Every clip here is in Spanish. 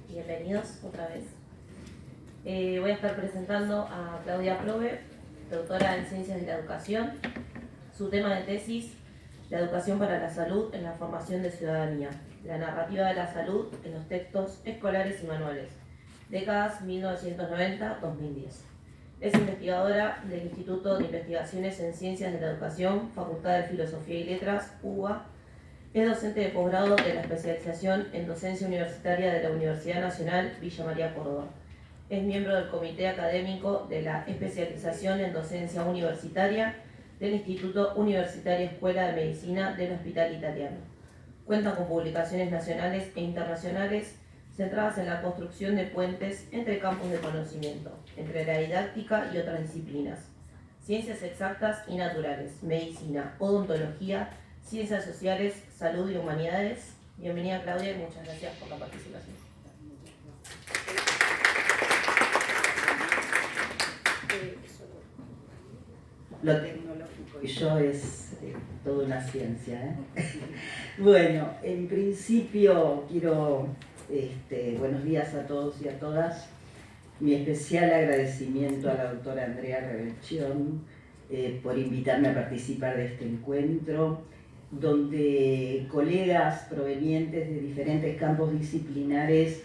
Bienvenidos otra vez. Voy a estar presentando a Claudia Probe, doctora en Ciencias de la Educación. Su tema de tesis, la educación para la salud en la formación de ciudadanía, la narrativa de la salud en los textos escolares y manuales, décadas 1990-2010. Es investigadora del Instituto de Investigaciones en Ciencias de la Educación, Facultad de Filosofía y Letras, UBA. Es docente de posgrado de la especialización en docencia universitaria de la Universidad Nacional Villa María Córdoba. Es miembro del comité académico de la especialización en docencia universitaria del Instituto Universitario Escuela de Medicina del Hospital Italiano. Cuenta con publicaciones nacionales e internacionales centradas en la construcción de puentes entre campos de conocimiento, entre la didáctica y otras disciplinas, ciencias exactas y naturales, medicina, odontología, ciencias sociales, salud y humanidades. Bienvenida, Claudia, y muchas gracias por la participación. Lo tecnológico y yo es toda una ciencia, Bueno, en principio quiero, buenos días a todos y a todas. Mi especial agradecimiento a la doctora Andrea Revelchion por invitarme a participar de este encuentro, donde colegas provenientes de diferentes campos disciplinares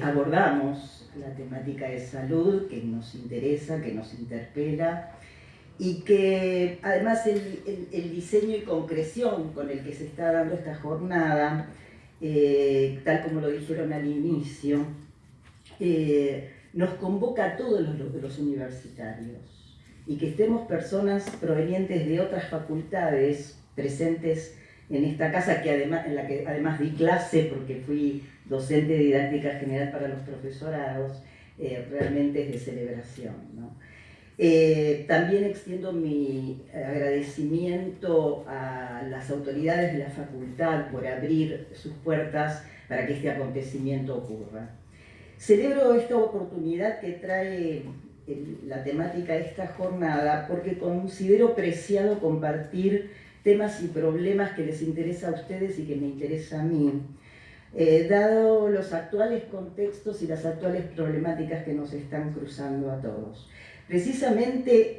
abordamos la temática de salud que nos interesa, que nos interpela, y que además el diseño y concreción con el que se está dando esta jornada, tal como lo dijeron al inicio, nos convoca a todos los universitarios, y que estemos personas provenientes de otras facultades presentes en esta casa, en la que además di clase porque fui docente de didáctica general para los profesorados, realmente es de celebración, ¿no? También extiendo mi agradecimiento a las autoridades de la facultad por abrir sus puertas para que este acontecimiento ocurra. Celebro esta oportunidad que trae la temática de esta jornada porque considero preciado compartir temas y problemas que les interesa a ustedes y que me interesa a mí, dado los actuales contextos y las actuales problemáticas que nos están cruzando a todos. Precisamente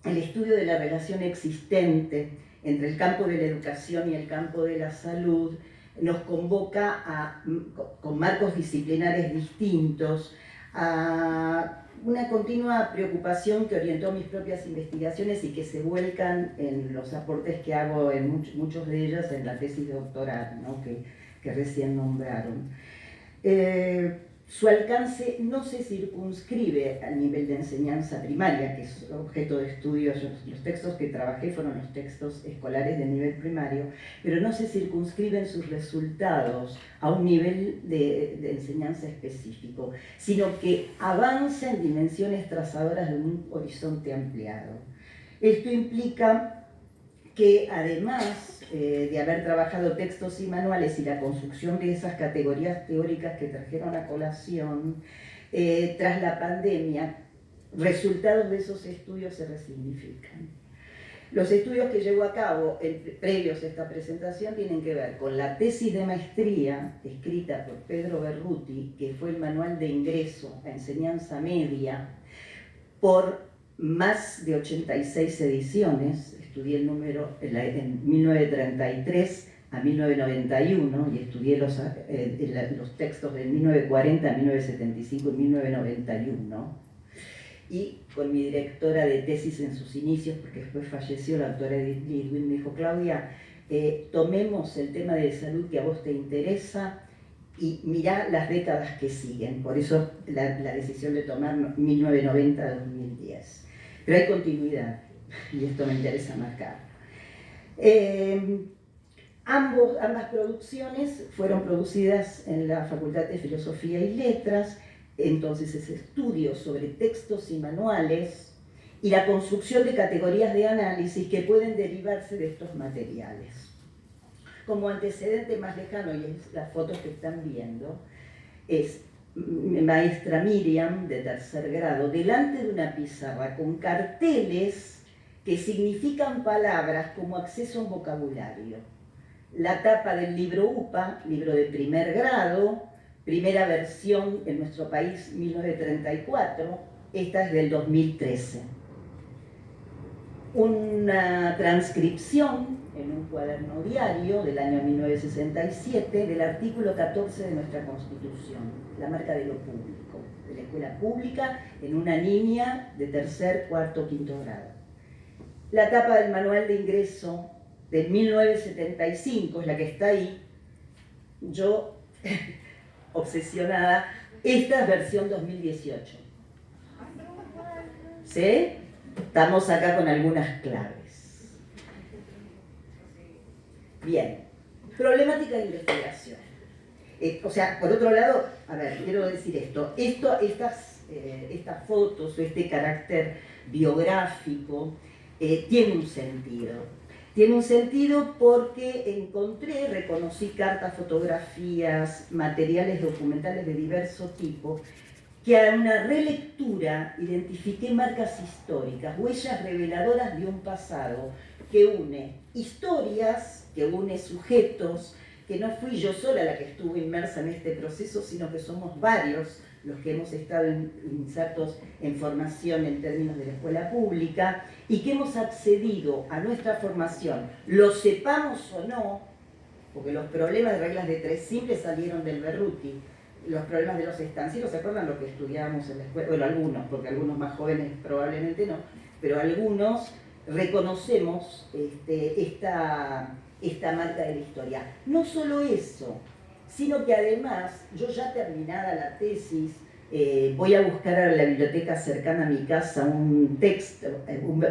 el estudio de la relación existente entre el campo de la educación y el campo de la salud nos convoca con marcos disciplinares distintos a una continua preocupación que orientó mis propias investigaciones y que se vuelcan en los aportes que hago en muchos de ellos en la tesis de doctorado, ¿no? que recién nombraron. Su alcance no se circunscribe al nivel de enseñanza primaria, que es objeto de estudio. Los textos que trabajé fueron los textos escolares de nivel primario, pero no se circunscriben sus resultados a un nivel de enseñanza específico, sino que avanza en dimensiones trazadoras de un horizonte ampliado. Esto implica que además de haber trabajado textos y manuales y la construcción de esas categorías teóricas que trajeron a colación, tras la pandemia, resultados de esos estudios se resignifican. Los estudios que llevó a cabo previos a esta presentación tienen que ver con la tesis de maestría escrita por Pedro Berruti, que fue el manual de ingreso a enseñanza media por más de 86 ediciones. Estudié el número en 1933 a 1991 y estudié los textos de 1940 a 1975 y 1991. Y con mi directora de tesis en sus inicios, porque después falleció, la doctora Edith Lidwin, me dijo: Claudia, tomemos el tema de salud que a vos te interesa y mirá las décadas que siguen. Por eso la decisión de tomar 1990 a 2010. Pero hay continuidad, y esto me interesa marcar. Ambas producciones fueron producidas en la Facultad de Filosofía y Letras. Entonces es estudio sobre textos y manuales y la construcción de categorías de análisis que pueden derivarse de estos materiales. Como antecedente más lejano, y es las fotos que están viendo, es maestra Miriam, de tercer grado, delante de una pizarra con carteles que significan palabras como acceso a un vocabulario. La tapa del libro UPA, libro de primer grado, primera versión en nuestro país 1934, esta es del 2013. Una transcripción en un cuaderno diario del año 1967 del artículo 14 de nuestra Constitución, la marca de lo público, de la escuela pública en una niña de tercer, cuarto, quinto grado. La tapa del manual de ingreso de 1975 es la que está ahí. Yo, obsesionada, esta es versión 2018. ¿Sí? Estamos acá con algunas claves. Bien, problemática de investigación. O sea, por otro lado, a ver, quiero decir estas fotos o este carácter biográfico tiene un sentido. Tiene un sentido porque reconocí cartas, fotografías, materiales documentales de diverso tipo, que a una relectura identifiqué marcas históricas, huellas reveladoras de un pasado que une historias, que une sujetos, que no fui yo sola la que estuvo inmersa en este proceso, sino que somos varios los que hemos estado insertos en formación en términos de la escuela pública y que hemos accedido a nuestra formación, lo sepamos o no, porque los problemas de reglas de tres simples salieron del Berruti, los problemas de los estancieros, ¿se acuerdan lo que estudiábamos en la escuela? Bueno, algunos, porque algunos más jóvenes probablemente no, pero algunos reconocemos esta marca de la historia. No solo eso, sino que además, yo ya terminada la tesis, voy a buscar a la biblioteca cercana a mi casa un texto,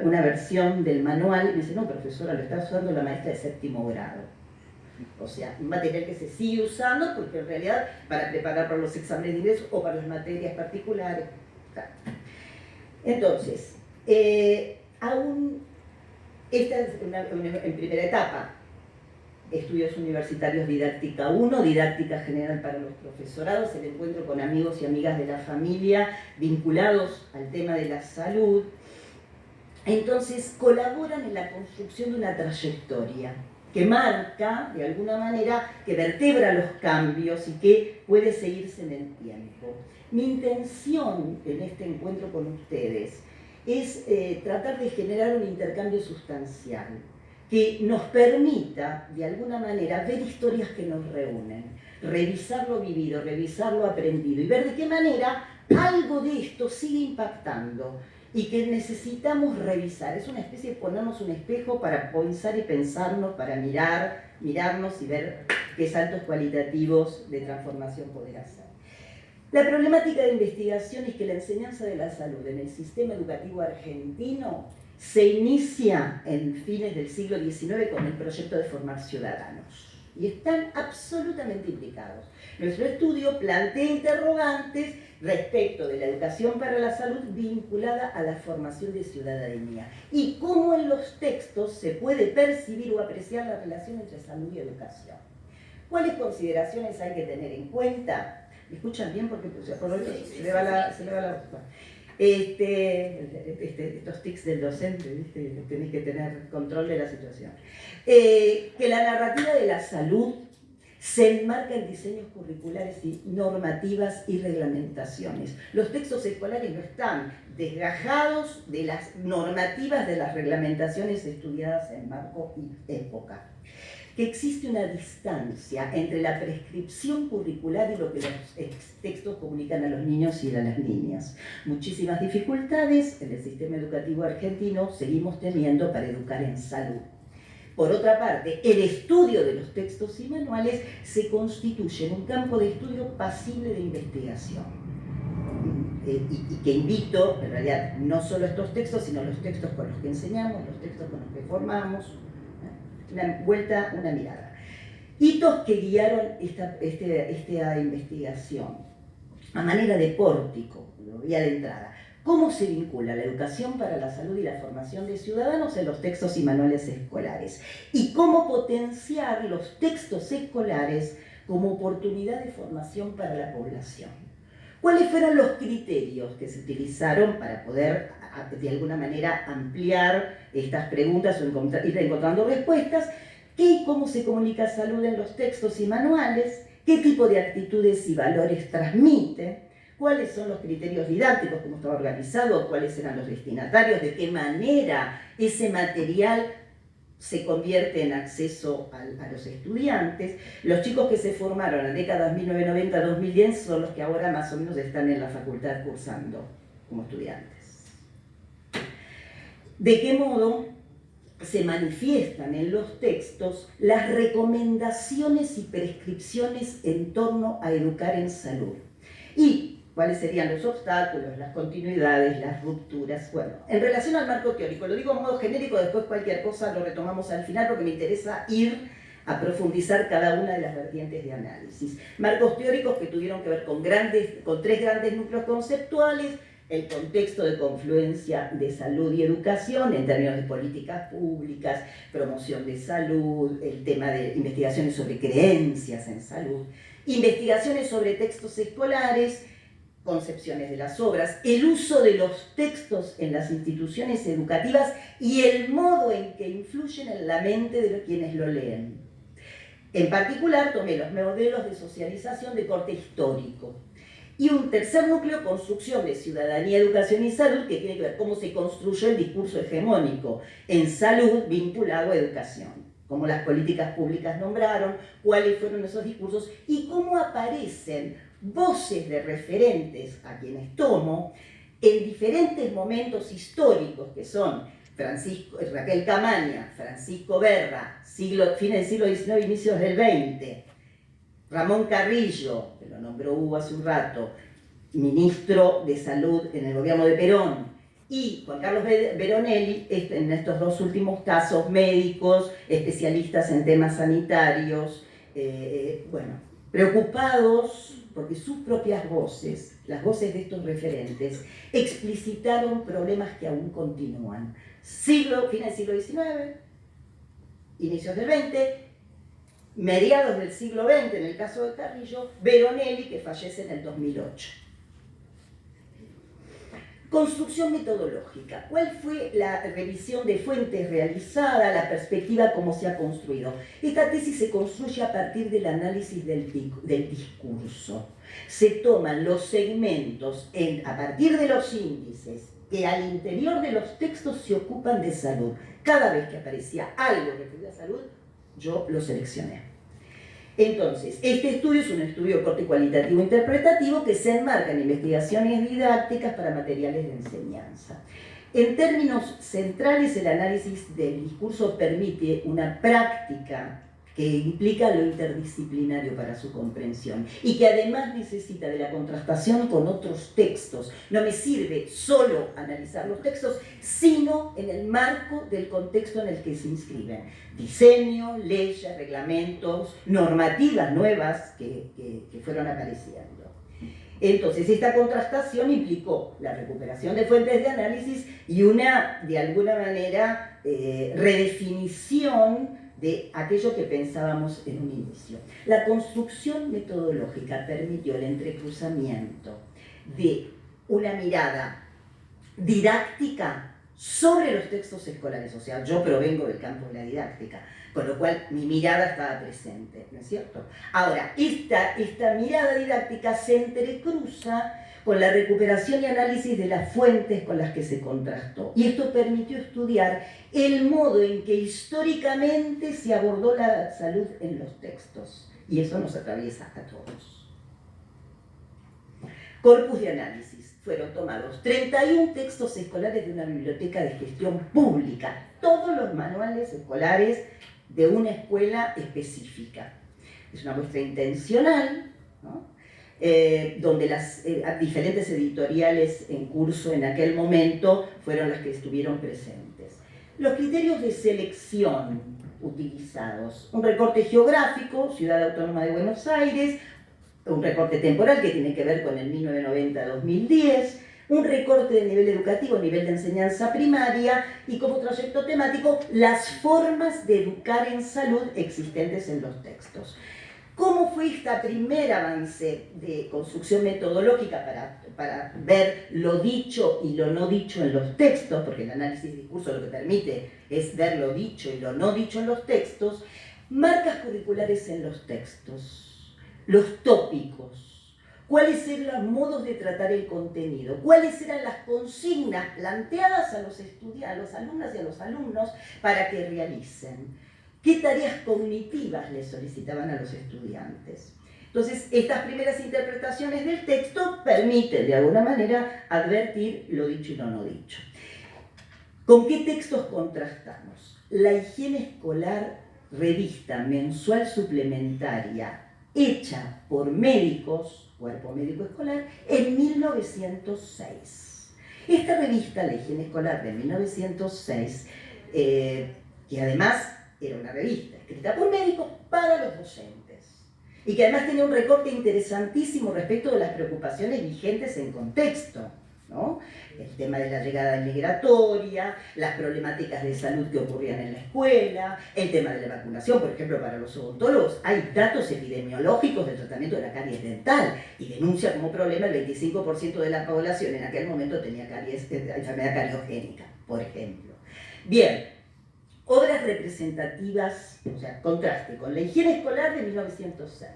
una versión del manual, y me dice, no, profesora, lo está usando la maestra de séptimo grado. O sea, un material que se sigue usando porque en realidad para preparar para los exámenes de ingreso o para las materias particulares. Entonces, esta es en primera etapa, estudios universitarios didáctica 1, didáctica general para los profesorados, el encuentro con amigos y amigas de la familia vinculados al tema de la salud. Entonces, colaboran en la construcción de una trayectoria que marca, de alguna manera, que vertebra los cambios y que puede seguirse en el tiempo. Mi intención en este encuentro con ustedes es tratar de generar un intercambio sustancial que nos permita, de alguna manera, ver historias que nos reúnen, revisar lo vivido, revisar lo aprendido y ver de qué manera algo de esto sigue impactando y que necesitamos revisar. Es una especie de ponernos un espejo para pensar y pensarnos, para mirarnos y ver qué saltos cualitativos de transformación poder hacer. La problemática de investigación es que la enseñanza de la salud en el sistema educativo argentino se inicia en fines del siglo XIX con el proyecto de formar ciudadanos. Y están absolutamente implicados. Nuestro estudio plantea interrogantes respecto de la educación para la salud vinculada a la formación de ciudadanía y cómo en los textos se puede percibir o apreciar la relación entre salud y educación. ¿Cuáles consideraciones hay que tener en cuenta? ¿Me escuchan bien? Porque se le va la... estos tics del docente, ¿viste? Tenés que tener control de la situación. Que la narrativa de la salud se enmarca en diseños curriculares y normativas y reglamentaciones. Los textos escolares no están desgajados de las normativas de las reglamentaciones estudiadas en marco y época. Que existe una distancia entre la prescripción curricular y lo que los textos comunican a los niños y a las niñas. Muchísimas dificultades en el sistema educativo argentino seguimos teniendo para educar en salud. Por otra parte, el estudio de los textos y manuales se constituye en un campo de estudio pasible de investigación. Y que invito, en realidad, no solo estos textos, sino los textos con los que enseñamos, los textos con los que formamos, una mirada. Hitos que guiaron esta investigación, a manera de pórtico, vía de entrada. ¿Cómo se vincula la educación para la salud y la formación de ciudadanos en los textos y manuales escolares? Y cómo potenciar los textos escolares como oportunidad de formación para la población. ¿Cuáles fueron los criterios que se utilizaron para poder de alguna manera ampliar estas preguntas o ir encontrando respuestas. ¿Qué y cómo se comunica salud en los textos y manuales? ¿Qué tipo de actitudes y valores transmite? ¿Cuáles son los criterios didácticos? ¿Cómo estaba organizado? ¿Cuáles eran los destinatarios? ¿De qué manera ese material se convierte en acceso a los estudiantes? Los chicos que se formaron en décadas 1990-2010 son los que ahora más o menos están en la facultad cursando como estudiantes. ¿De qué modo se manifiestan en los textos las recomendaciones y prescripciones en torno a educar en salud? Y cuáles serían los obstáculos, las continuidades, las rupturas. Bueno, en relación al marco teórico, lo digo en modo genérico, después cualquier cosa lo retomamos al final porque me interesa ir a profundizar cada una de las vertientes de análisis. Marcos teóricos que tuvieron que ver con tres grandes núcleos conceptuales: el contexto de confluencia de salud y educación en términos de políticas públicas, promoción de salud, el tema de investigaciones sobre creencias en salud, investigaciones sobre textos escolares, concepciones de las obras, el uso de los textos en las instituciones educativas y el modo en que influyen en la mente de quienes lo leen. En particular, tomé los modelos de socialización de corte histórico. Y un tercer núcleo, construcción de ciudadanía, educación y salud, que tiene que ver cómo se construye el discurso hegemónico en salud vinculado a educación. Cómo las políticas públicas nombraron, cuáles fueron esos discursos y cómo aparecen voces de referentes a quienes tomo en diferentes momentos históricos, que son Raquel Camaña, Francisco Berra, fin del siglo XIX, inicios del XX, Ramón Carrillo, que lo nombró Hugo hace un rato, ministro de Salud en el gobierno de Perón, y Juan Carlos Veronelli, en estos dos últimos casos, médicos, especialistas en temas sanitarios, preocupados porque sus propias voces, las voces de estos referentes, explicitaron problemas que aún continúan. Fin del siglo XIX, inicios del XX, mediados del siglo XX, en el caso de Carrillo, Veronelli, que fallece en el 2008. Construcción metodológica. ¿Cuál fue la revisión de fuentes realizada, la perspectiva, cómo se ha construido? Esta tesis se construye a partir del análisis del discurso. Se toman los segmentos a partir de los índices que al interior de los textos se ocupan de salud. Cada vez que aparecía algo referido a salud, yo lo seleccioné. Entonces, este estudio es un estudio de corte cualitativo interpretativo que se enmarca en investigaciones didácticas para materiales de enseñanza. En términos centrales, el análisis del discurso permite una práctica que implica lo interdisciplinario para su comprensión y que además necesita de la contrastación con otros textos. No me sirve solo analizar los textos, sino en el marco del contexto en el que se inscriben. Diseño, leyes, reglamentos, normativas nuevas que fueron apareciendo. Entonces, esta contrastación implicó la recuperación de fuentes de análisis y una, de alguna manera, redefinición de aquello que pensábamos en un inicio. La construcción metodológica permitió el entrecruzamiento de una mirada didáctica sobre los textos escolares, o sea, yo provengo del campo de la didáctica, con lo cual mi mirada estaba presente, ¿no es cierto? Ahora, esta mirada didáctica se entrecruza con la recuperación y análisis de las fuentes con las que se contrastó. Y esto permitió estudiar el modo en que históricamente se abordó la salud en los textos. Y eso nos atraviesa a todos. Corpus de análisis. Fueron tomados 31 textos escolares de una biblioteca de gestión pública, todos los manuales escolares de una escuela específica. Es una muestra intencional, ¿no? Donde las diferentes editoriales en curso en aquel momento fueron las que estuvieron presentes. Los criterios de selección utilizados: un recorte geográfico, Ciudad Autónoma de Buenos Aires, un recorte temporal que tiene que ver con el 1990-2010, un recorte de nivel educativo, nivel de enseñanza primaria, y como trayecto temático, las formas de educar en salud existentes en los textos. ¿Cómo fue este primer avance de construcción metodológica para ver lo dicho y lo no dicho en los textos? Porque el análisis de discurso lo que permite es ver lo dicho y lo no dicho en los textos. Marcas curriculares en los textos, los tópicos, cuáles eran los modos de tratar el contenido, cuáles eran las consignas planteadas a los alumnas y a los alumnos para que realicen. ¿Qué tareas cognitivas les solicitaban a los estudiantes? Entonces, estas primeras interpretaciones del texto permiten, de alguna manera, advertir lo dicho y lo no dicho. ¿Con qué textos contrastamos? La higiene escolar, revista mensual suplementaria, hecha por médicos, Cuerpo Médico Escolar, en 1906. Esta revista, la higiene escolar de 1906, que además era una revista escrita por médicos para los docentes y que además tenía un recorte interesantísimo respecto de las preocupaciones vigentes en contexto, ¿no? El tema de la llegada migratoria, las problemáticas de salud que ocurrían en la escuela, el tema de la vacunación, por ejemplo, para los odontólogos. Hay datos epidemiológicos del tratamiento de la caries dental y denuncia como problema el 25% de la población en aquel momento tenía enfermedad cariogénica, por ejemplo. Bien. Obras representativas, o sea, contraste con la higiene escolar de 1906,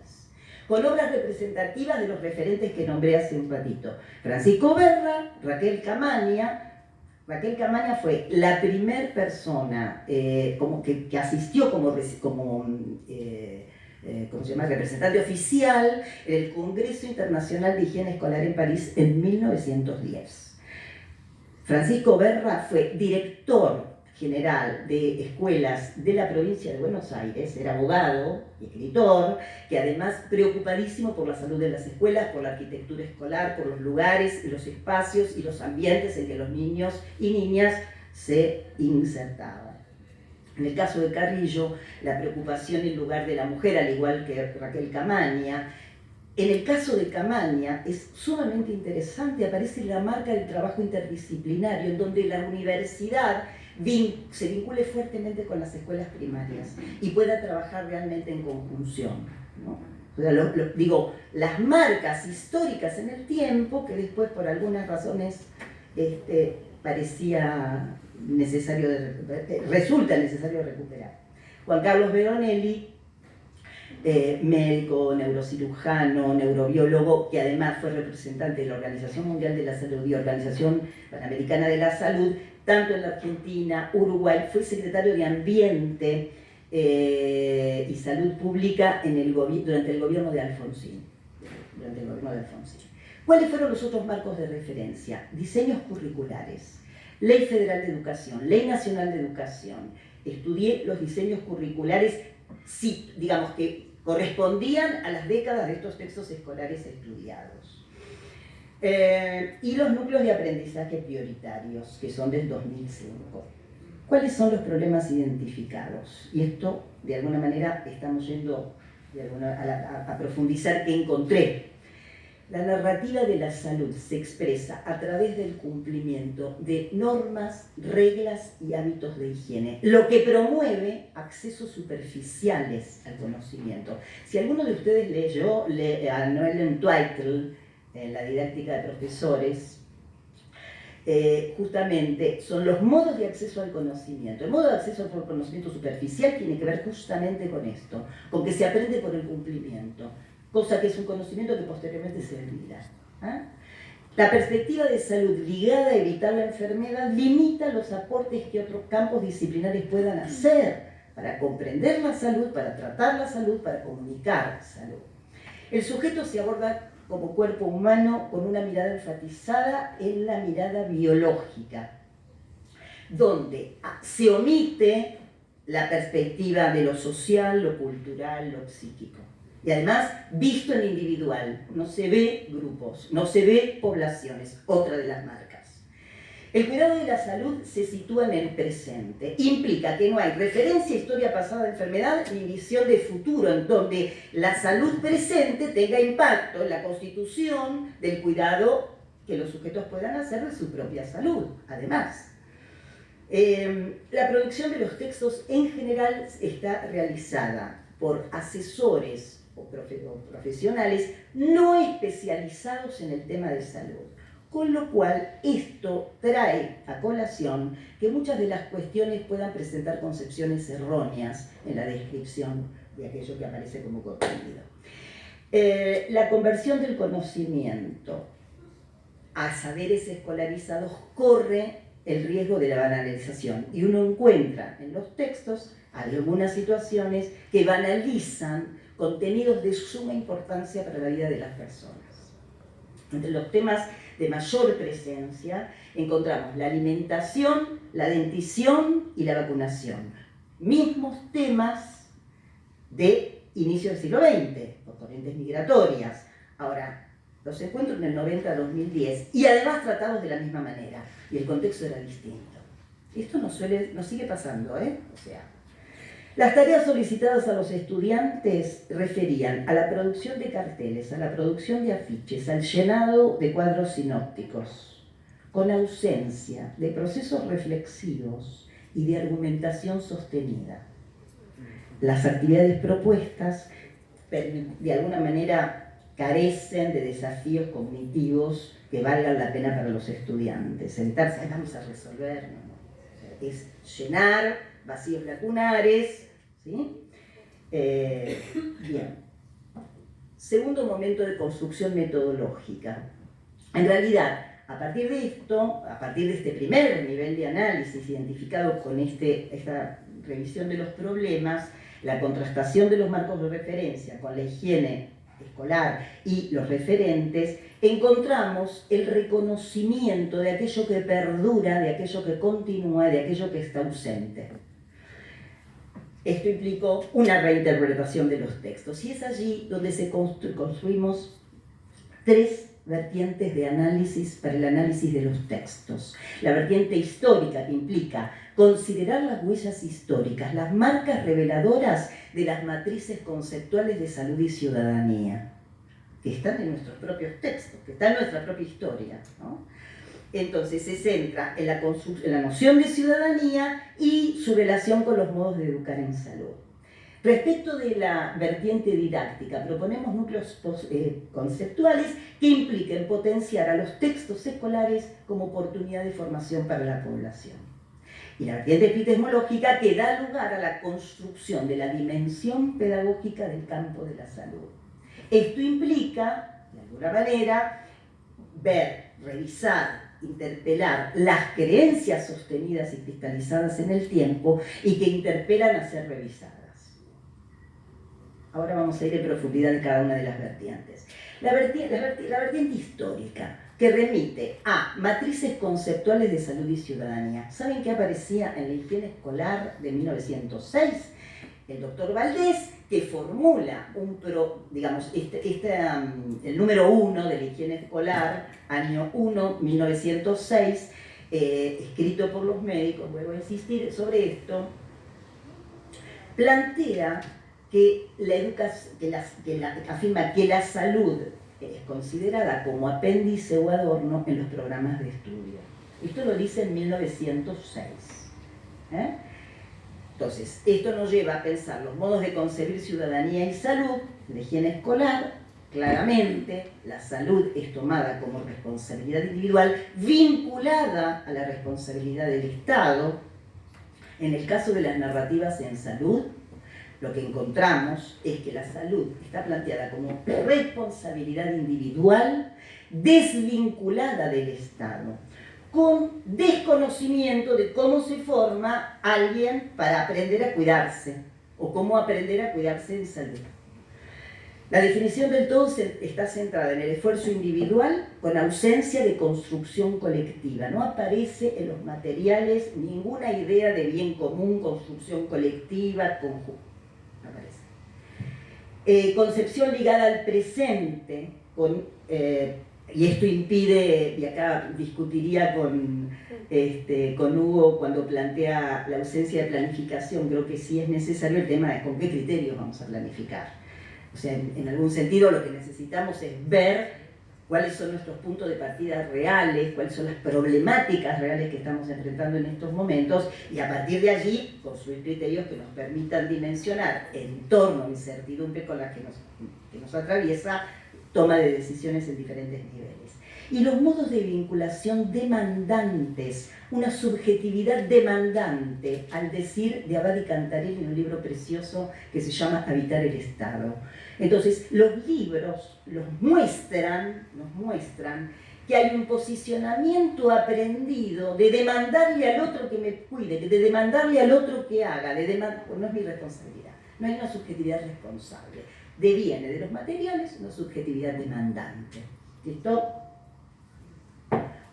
con obras representativas de los referentes que nombré hace un ratito. Francisco Berra, Raquel Camaña. Raquel Camaña fue la primera persona que asistió como representante oficial en el Congreso Internacional de Higiene Escolar en París en 1910. Francisco Berra fue director general de escuelas de la provincia de Buenos Aires, era abogado y escritor, que además preocupadísimo por la salud de las escuelas, por la arquitectura escolar, por los lugares, los espacios y los ambientes en que los niños y niñas se insertaban. En el caso de Carrillo, la preocupación en lugar de la mujer, al igual que Raquel Camaña. En el caso de Camaña es sumamente interesante, aparece la marca del trabajo interdisciplinario, en donde la universidad se vincule fuertemente con las escuelas primarias y pueda trabajar realmente en conjunción, ¿no? O sea, las marcas históricas en el tiempo que después por algunas razones resulta necesario recuperar. Juan Carlos Veronelli, médico, neurocirujano, neurobiólogo, que además fue representante de la Organización Mundial de la Salud y Organización Panamericana de la Salud, tanto en la Argentina, Uruguay, fue secretario de Ambiente y Salud Pública durante el gobierno de Alfonsín. ¿Cuáles fueron los otros marcos de referencia? Diseños curriculares, Ley Federal de Educación, Ley Nacional de Educación. Estudié los diseños curriculares, sí, digamos que correspondían a las décadas de estos textos escolares estudiados. Y los núcleos de aprendizaje prioritarios, que son del 2005. ¿Cuáles son los problemas identificados? Y esto, de alguna manera, estamos yendo a profundizar qué encontré. La narrativa de la salud se expresa a través del cumplimiento de normas, reglas y hábitos de higiene, lo que promueve accesos superficiales al conocimiento. Si alguno de ustedes leyó a Noel Entwistle en la didáctica de profesores, justamente son los modos de acceso al conocimiento. El modo de acceso al conocimiento superficial tiene que ver justamente con esto, con que se aprende por el cumplimiento, cosa que es un conocimiento que posteriormente se olvida. La perspectiva de salud ligada a evitar la enfermedad limita los aportes que otros campos disciplinares puedan hacer para comprender la salud, para tratar la salud, para comunicar salud. El sujeto se aborda como cuerpo humano con una mirada enfatizada en la mirada biológica, donde se omite la perspectiva de lo social, lo cultural, lo psíquico. Y además, visto en individual, no se ve grupos, no se ve poblaciones, otra de las marcas. El cuidado de la salud se sitúa en el presente, implica que no hay referencia a historia pasada de enfermedad ni visión de futuro, en donde la salud presente tenga impacto en la constitución del cuidado que los sujetos puedan hacer de su propia salud, además. La producción de los textos en general está realizada por asesores o profesionales no especializados en el tema de salud. Con lo cual, esto trae a colación que muchas de las cuestiones puedan presentar concepciones erróneas en la descripción de aquello que aparece como contenido. La conversión del conocimiento a saberes escolarizados corre el riesgo de la banalización, y uno encuentra en los textos algunas situaciones que banalizan contenidos de suma importancia para la vida de las personas. Entre los temas de mayor presencia encontramos la alimentación, la dentición y la vacunación. Mismos temas de inicio del siglo XX, por corrientes migratorias. Ahora, los encuentro en el 90-2010 y además tratados de la misma manera. Y el contexto era distinto. Esto nos sigue pasando, ¿eh? O sea, las tareas solicitadas a los estudiantes referían a la producción de carteles, a la producción de afiches, al llenado de cuadros sinópticos, con ausencia de procesos reflexivos y de argumentación sostenida. Las actividades propuestas, de alguna manera, carecen de desafíos cognitivos que valgan la pena para los estudiantes. Sentarse, vamos a resolver, no. Es llenar vacíos lacunares, ¿sí? Bien. Segundo momento de construcción metodológica. En realidad, a partir de esto, a partir de este primer nivel de análisis identificado con esta revisión de los problemas, la contrastación de los marcos de referencia con la higiene escolar y los referentes, encontramos el reconocimiento de aquello que perdura, de aquello que continúa, de aquello que está ausente. Esto implicó una reinterpretación de los textos, y es allí donde construimos tres vertientes de análisis para el análisis de los textos. La vertiente histórica, que implica considerar las huellas históricas, las marcas reveladoras de las matrices conceptuales de salud y ciudadanía, que están en nuestros propios textos, que están en nuestra propia historia, ¿no? Entonces se centra en la noción de ciudadanía y su relación con los modos de educar en salud. Respecto de la vertiente didáctica, proponemos núcleos conceptuales que impliquen potenciar a los textos escolares como oportunidad de formación para la población. Y la vertiente epistemológica, que da lugar a la construcción de la dimensión pedagógica del campo de la salud. Esto implica, de alguna manera, ver, revisar, interpelar las creencias sostenidas y cristalizadas en el tiempo y que interpelan a ser revisadas. Ahora vamos a ir en profundidad en cada una de las vertientes. La vertiente histórica, que remite a matrices conceptuales de salud y ciudadanía. ¿Saben qué aparecía en la higiene escolar de 1906? El doctor Valdés, que formula el número 1 de la higiene escolar, año 1, 1906, escrito por los médicos, vuelvo a insistir sobre esto, plantea que afirma que la salud es considerada como apéndice o adorno en los programas de estudio. Esto lo dice en 1906. Entonces, esto nos lleva a pensar los modos de concebir ciudadanía y salud, la higiene escolar. Claramente, la salud es tomada como responsabilidad individual vinculada a la responsabilidad del Estado. En el caso de las narrativas en salud, lo que encontramos es que la salud está planteada como responsabilidad individual desvinculada del Estado, con desconocimiento de cómo se forma alguien para aprender a cuidarse o cómo aprender a cuidarse en salud. La definición del todo está centrada en el esfuerzo individual con ausencia de construcción colectiva. No aparece en los materiales ninguna idea de bien común, construcción colectiva, conjunta. No aparece. Concepción ligada al presente, y esto impide, y acá discutiría con Hugo cuando plantea la ausencia de planificación. Creo que sí es necesario el tema de con qué criterios vamos a planificar. O sea, en algún sentido lo que necesitamos es ver cuáles son nuestros puntos de partida reales, cuáles son las problemáticas reales que estamos enfrentando en estos momentos, y a partir de allí construir criterios que nos permitan dimensionar en torno a la incertidumbre con la que nos atraviesa, toma de decisiones en diferentes niveles. Y los modos de vinculación demandantes, una subjetividad demandante, al decir de Abadi Cantarelli en un libro precioso que se llama Habitar el Estado. Entonces, los libros nos muestran que hay un posicionamiento aprendido de demandarle al otro que me cuide, de demandarle al otro que haga, no es mi responsabilidad, no hay una subjetividad responsable. Deviene de los materiales una subjetividad demandante. ¿Listo?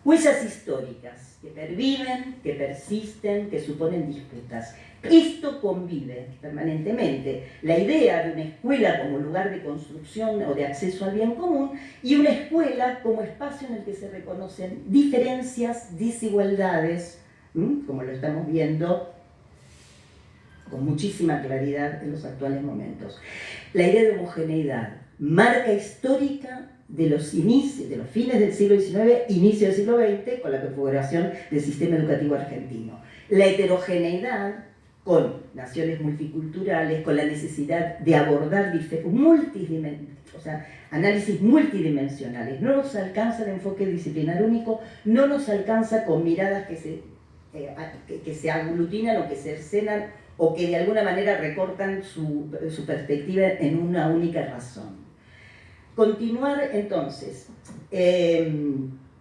Huellas históricas que perviven, que persisten, que suponen disputas. Esto convive permanentemente. La idea de una escuela como lugar de construcción o de acceso al bien común y una escuela como espacio en el que se reconocen diferencias, desigualdades, como lo estamos viendo con muchísima claridad en los actuales momentos. La idea de homogeneidad, marca histórica de los inicios, de los fines del siglo XIX, inicio del siglo XX, con la configuración del sistema educativo argentino. La heterogeneidad, con naciones multiculturales, con la necesidad de abordar análisis multidimensionales. No nos alcanza el enfoque disciplinar único, no nos alcanza con miradas que se aglutinan o que se cercenan o que de alguna manera recortan su perspectiva en una única razón. Continuar entonces,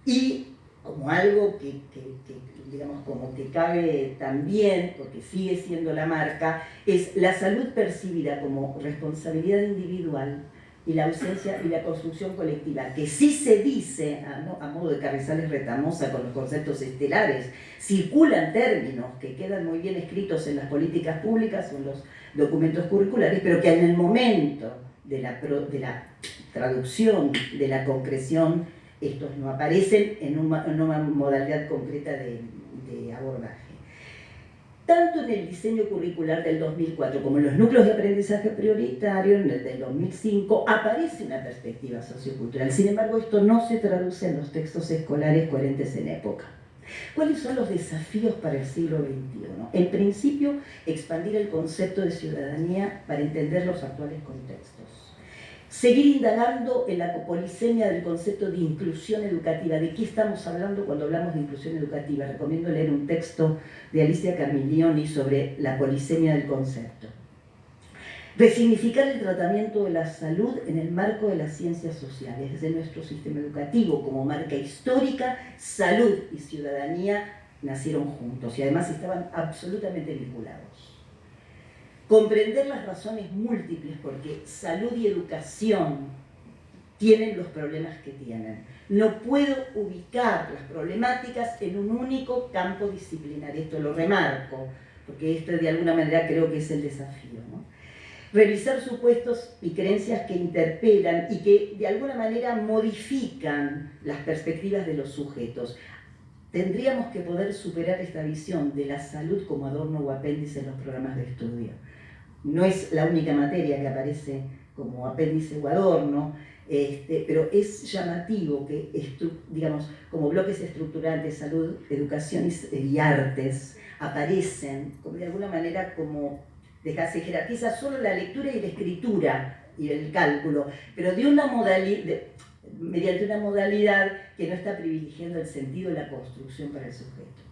y como algo digamos, como que cabe también, porque sigue siendo la marca, es la salud percibida como responsabilidad individual y la ausencia y la construcción colectiva, que sí se dice, a modo de Carrizales Retamosa con los conceptos estelares, circulan términos que quedan muy bien escritos en las políticas públicas o en los documentos curriculares, pero que en el momento de la traducción, de la concreción, estos no aparecen en una modalidad concreta de abordaje. Tanto en el diseño curricular del 2004 como en los núcleos de aprendizaje prioritario, en el del 2005, aparece una perspectiva sociocultural. Sin embargo, esto no se traduce en los textos escolares coherentes en época. ¿Cuáles son los desafíos para el siglo XXI? En principio, expandir el concepto de ciudadanía para entender los actuales contextos. Seguir indagando en la polisemia del concepto de inclusión educativa. ¿De qué estamos hablando cuando hablamos de inclusión educativa? Recomiendo leer un texto de Alicia Carmiglioni sobre la polisemia del concepto. Resignificar el tratamiento de la salud en el marco de las ciencias sociales, desde nuestro sistema educativo como marca histórica. Salud y ciudadanía nacieron juntos y además estaban absolutamente vinculados. Comprender las razones múltiples porque salud y educación tienen los problemas que tienen. No puedo ubicar las problemáticas en un único campo disciplinar. Esto lo remarco, porque esto de alguna manera creo que es el desafío, ¿no? Revisar supuestos y creencias que interpelan y que de alguna manera modifican las perspectivas de los sujetos. Tendríamos que poder superar esta visión de la salud como adorno o apéndice en los programas de estudio. No es la única materia que aparece como apéndice o adorno, pero es llamativo que, digamos, como bloques estructurantes, salud, educación y artes, aparecen de alguna manera como se jerarquiza solo la lectura y la escritura y el cálculo, pero de una mediante una modalidad que no está privilegiando el sentido de la construcción para el sujeto.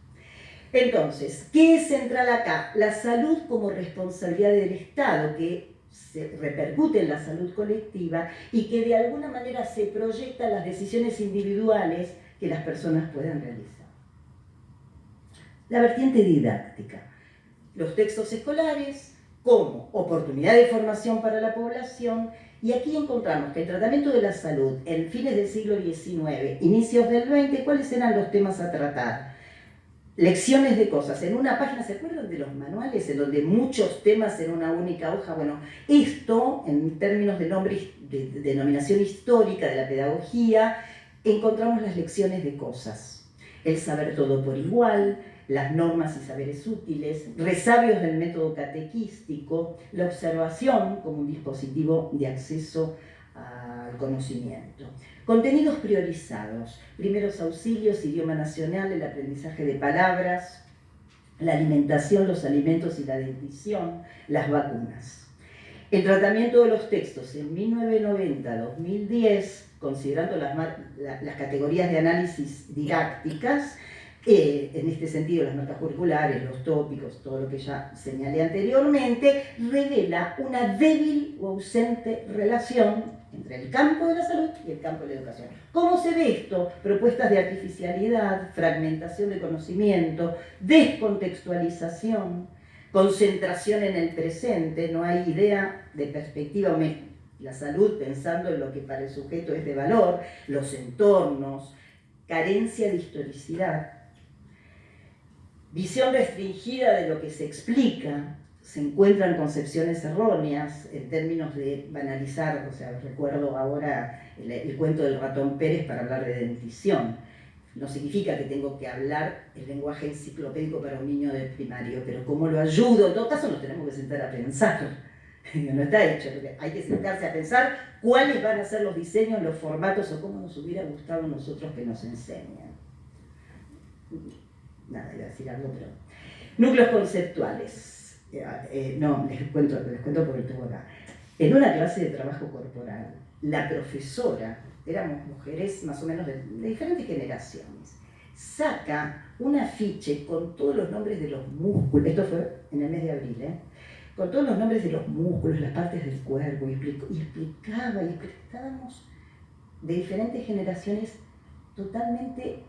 Entonces, ¿qué es central acá? La salud como responsabilidad del Estado, que se repercute en la salud colectiva y que de alguna manera se proyecta las decisiones individuales que las personas puedan realizar. La vertiente didáctica. Los textos escolares como oportunidad de formación para la población, y aquí encontramos que el tratamiento de la salud en fines del siglo XIX, inicios del XX, ¿cuáles eran los temas a tratar? Lecciones de cosas. En una página, ¿se acuerdan de los manuales en donde muchos temas en una única hoja? Bueno, esto, en términos de nombre, de denominación histórica de la pedagogía, encontramos las lecciones de cosas. El saber todo por igual, las normas y saberes útiles, resabios del método catequístico, la observación como un dispositivo de acceso a al conocimiento. Contenidos priorizados, primeros auxilios, idioma nacional, el aprendizaje de palabras, la alimentación, los alimentos y la dentición, las vacunas. El tratamiento de los textos en 1990-2010, considerando las categorías de análisis didácticas, en este sentido las marcas curriculares, los tópicos, todo lo que ya señalé anteriormente, revela una débil o ausente relación entre el campo de la salud y el campo de la educación. ¿Cómo se ve esto? Propuestas de artificialidad, fragmentación de conocimiento, descontextualización, concentración en el presente, no hay idea de perspectiva, la salud pensando en lo que para el sujeto es de valor, los entornos, carencia de historicidad, visión restringida de lo que se explica, se encuentran concepciones erróneas en términos de banalizar, o sea, recuerdo ahora el cuento del ratón Pérez para hablar de dentición. No significa que tengo que hablar el lenguaje enciclopédico para un niño de primario, pero ¿cómo lo ayudo? En todo caso nos tenemos que sentar a pensar. No está hecho, hay que sentarse a pensar cuáles van a ser los diseños, los formatos o cómo nos hubiera gustado a nosotros que nos enseñen. Nada, iba a decir algo, pero... Núcleos conceptuales. No, les cuento porque estuvo acá. En una clase de trabajo corporal, la profesora, éramos mujeres más o menos de diferentes generaciones, saca un afiche con todos los nombres de los músculos, esto fue en el mes de abril, con todos los nombres de los músculos, las partes del cuerpo, y estábamos de diferentes generaciones totalmente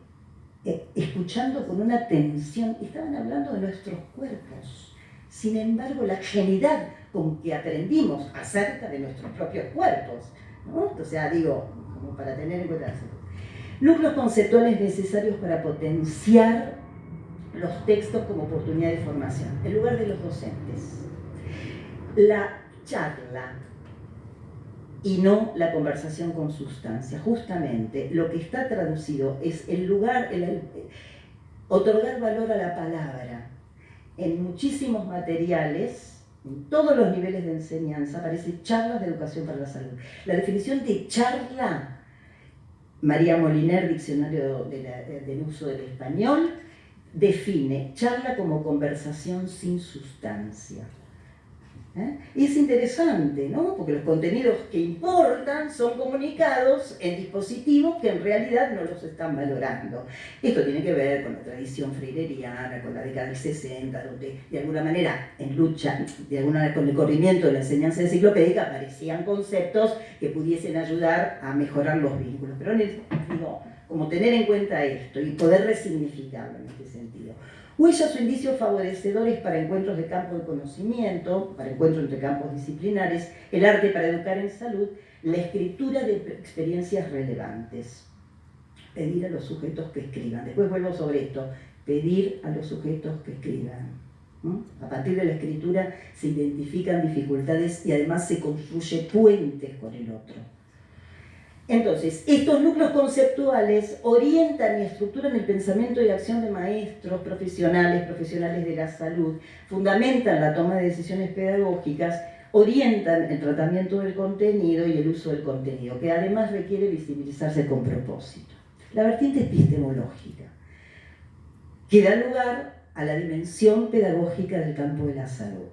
escuchando con una atención, estaban hablando de nuestros cuerpos. Sin embargo, la genialidad con que aprendimos acerca de nuestros propios cuerpos, ¿no? O sea, digo, como para tener en cuenta eso. Núcleos conceptuales necesarios para potenciar los textos como oportunidad de formación, en lugar de los docentes. La charla y no la conversación con sustancia. Justamente lo que está traducido es el lugar, otorgar valor a la palabra. En muchísimos materiales, en todos los niveles de enseñanza, aparece charlas de educación para la salud. La definición de charla, María Moliner, Diccionario del Uso del Español, define charla como conversación sin sustancia. Y es interesante, ¿no? Porque los contenidos que importan son comunicados en dispositivos que en realidad no los están valorando. Esto tiene que ver con la tradición freireriana, con la década del 60, donde de alguna manera en lucha, con el corrimiento de la enseñanza enciclopédica aparecían conceptos que pudiesen ayudar a mejorar los vínculos. Pero digo, como tener en cuenta esto y poder resignificarlo en este sentido. Huellas o indicios favorecedores para encuentros de campo de conocimiento, para encuentros entre campos disciplinares, el arte para educar en salud, la escritura de experiencias relevantes. Pedir a los sujetos que escriban. Después vuelvo sobre esto. Pedir a los sujetos que escriban. A partir de la escritura se identifican dificultades y además se construye puentes con el otro. Entonces, estos núcleos conceptuales orientan y estructuran el pensamiento y acción de maestros, profesionales de la salud, fundamentan la toma de decisiones pedagógicas, orientan el tratamiento del contenido y el uso del contenido, que además requiere visibilizarse con propósito. La vertiente epistemológica, que da lugar a la dimensión pedagógica del campo de la salud.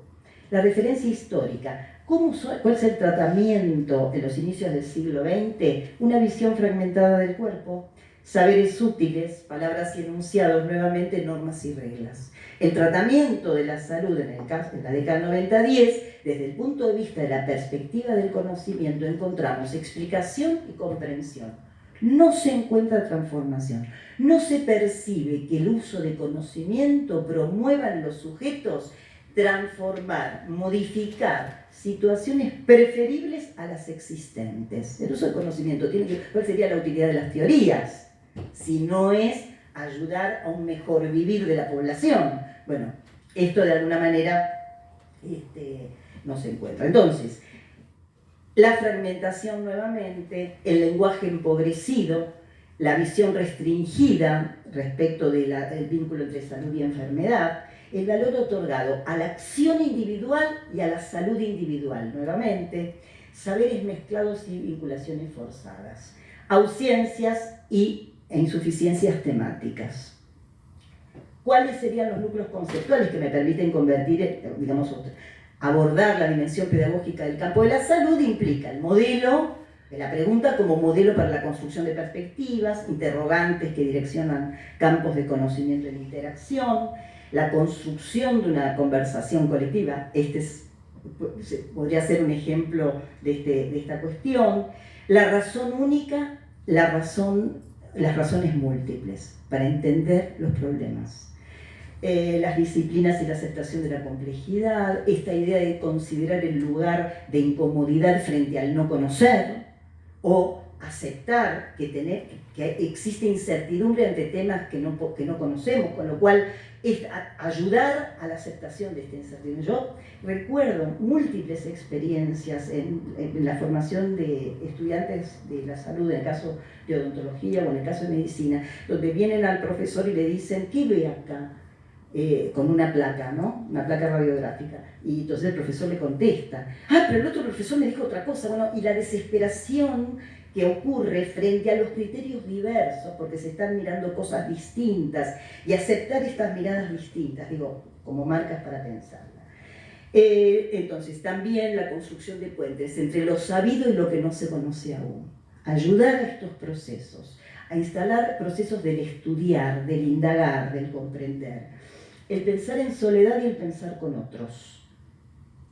La referencia histórica. ¿Cuál es el tratamiento en los inicios del siglo XX? Una visión fragmentada del cuerpo, saberes útiles, palabras y enunciados, nuevamente normas y reglas. El tratamiento de la salud en la década 90-10, desde el punto de vista de la perspectiva del conocimiento, encontramos explicación y comprensión. No se encuentra transformación. No se percibe que el uso de conocimiento promueva en los sujetos transformar, modificar situaciones preferibles a las existentes. El uso del conocimiento, ¿cuál sería la utilidad de las teorías? Si no es ayudar a un mejor vivir de la población. Bueno, esto de alguna manera no se encuentra. Entonces, la fragmentación nuevamente, el lenguaje empobrecido, la visión restringida respecto del vínculo entre salud y enfermedad, el valor otorgado a la acción individual y a la salud individual, nuevamente, saberes mezclados y vinculaciones forzadas, ausencias e insuficiencias temáticas. ¿Cuáles serían los núcleos conceptuales que me permiten convertir, digamos, abordar la dimensión pedagógica del campo de la salud? Implica el modelo de la pregunta como modelo para la construcción de perspectivas, interrogantes que direccionan campos de conocimiento y de interacción, la construcción de una conversación colectiva. Podría ser un ejemplo de esta cuestión. La razón única, las razones múltiples para entender los problemas. Las disciplinas y la aceptación de la complejidad, esta idea de considerar el lugar de incomodidad frente al no conocer, o aceptar que existe incertidumbre ante temas que no conocemos, con lo cual es ayudar a la aceptación de esta incertidumbre. Yo recuerdo múltiples experiencias en la formación de estudiantes de la salud, en el caso de odontología o en el caso de medicina, donde vienen al profesor y le dicen, ¿qué ve acá? Con una placa, ¿no? Una placa radiográfica. Y entonces el profesor le contesta, pero el otro profesor me dijo otra cosa. Bueno, y la desesperación que ocurre frente a los criterios diversos, porque se están mirando cosas distintas, y aceptar estas miradas distintas, digo, como marcas para pensarla. Entonces, también la construcción de puentes entre lo sabido y lo que no se conoce aún. Ayudar a estos procesos, a instalar procesos del estudiar, del indagar, del comprender. El pensar en soledad y el pensar con otros.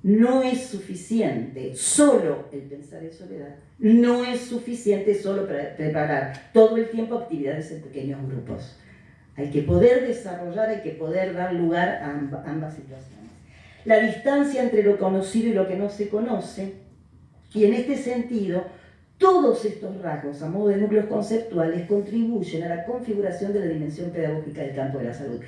No es suficiente solo el pensar en soledad, no es suficiente solo para preparar todo el tiempo actividades en pequeños grupos. Hay que poder desarrollar, hay que poder dar lugar a ambas situaciones. La distancia entre lo conocido y lo que no se conoce, y en este sentido, todos estos rasgos, a modo de núcleos conceptuales, contribuyen a la configuración de la dimensión pedagógica del campo de la salud.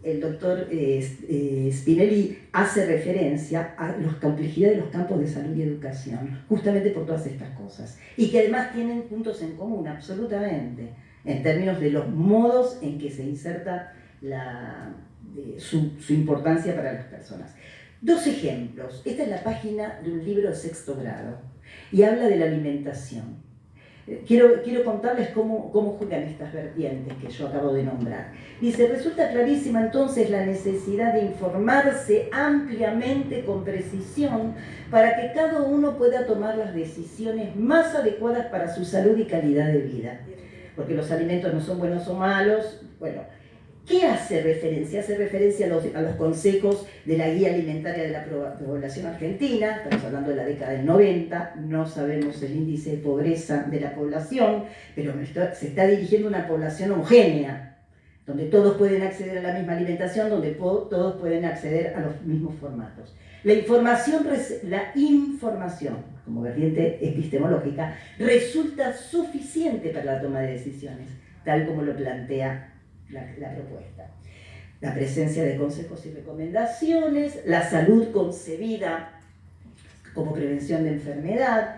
El doctor Spinelli hace referencia a la complejidad de los campos de salud y educación, justamente por todas estas cosas, y que además tienen puntos en común, absolutamente, en términos de los modos en que se inserta su importancia para las personas. Dos ejemplos. Esta es la página de un libro de 6º grado, y habla de la alimentación. Quiero contarles cómo juegan estas vertientes que yo acabo de nombrar. Dice, resulta clarísima entonces la necesidad de informarse ampliamente con precisión para que cada uno pueda tomar las decisiones más adecuadas para su salud y calidad de vida. Porque los alimentos no son buenos o malos. Bueno, ¿qué hace referencia? Hace referencia a los consejos de la Guía Alimentaria de la Población Argentina. Estamos hablando de la década del 90, no sabemos el índice de pobreza de la población, pero se está dirigiendo a una población homogénea, donde todos pueden acceder a la misma alimentación, donde todos pueden acceder a los mismos formatos. La información, como vertiente epistemológica, resulta suficiente para la toma de decisiones, tal como lo plantea la propuesta. La presencia de consejos y recomendaciones, la salud concebida como prevención de enfermedad,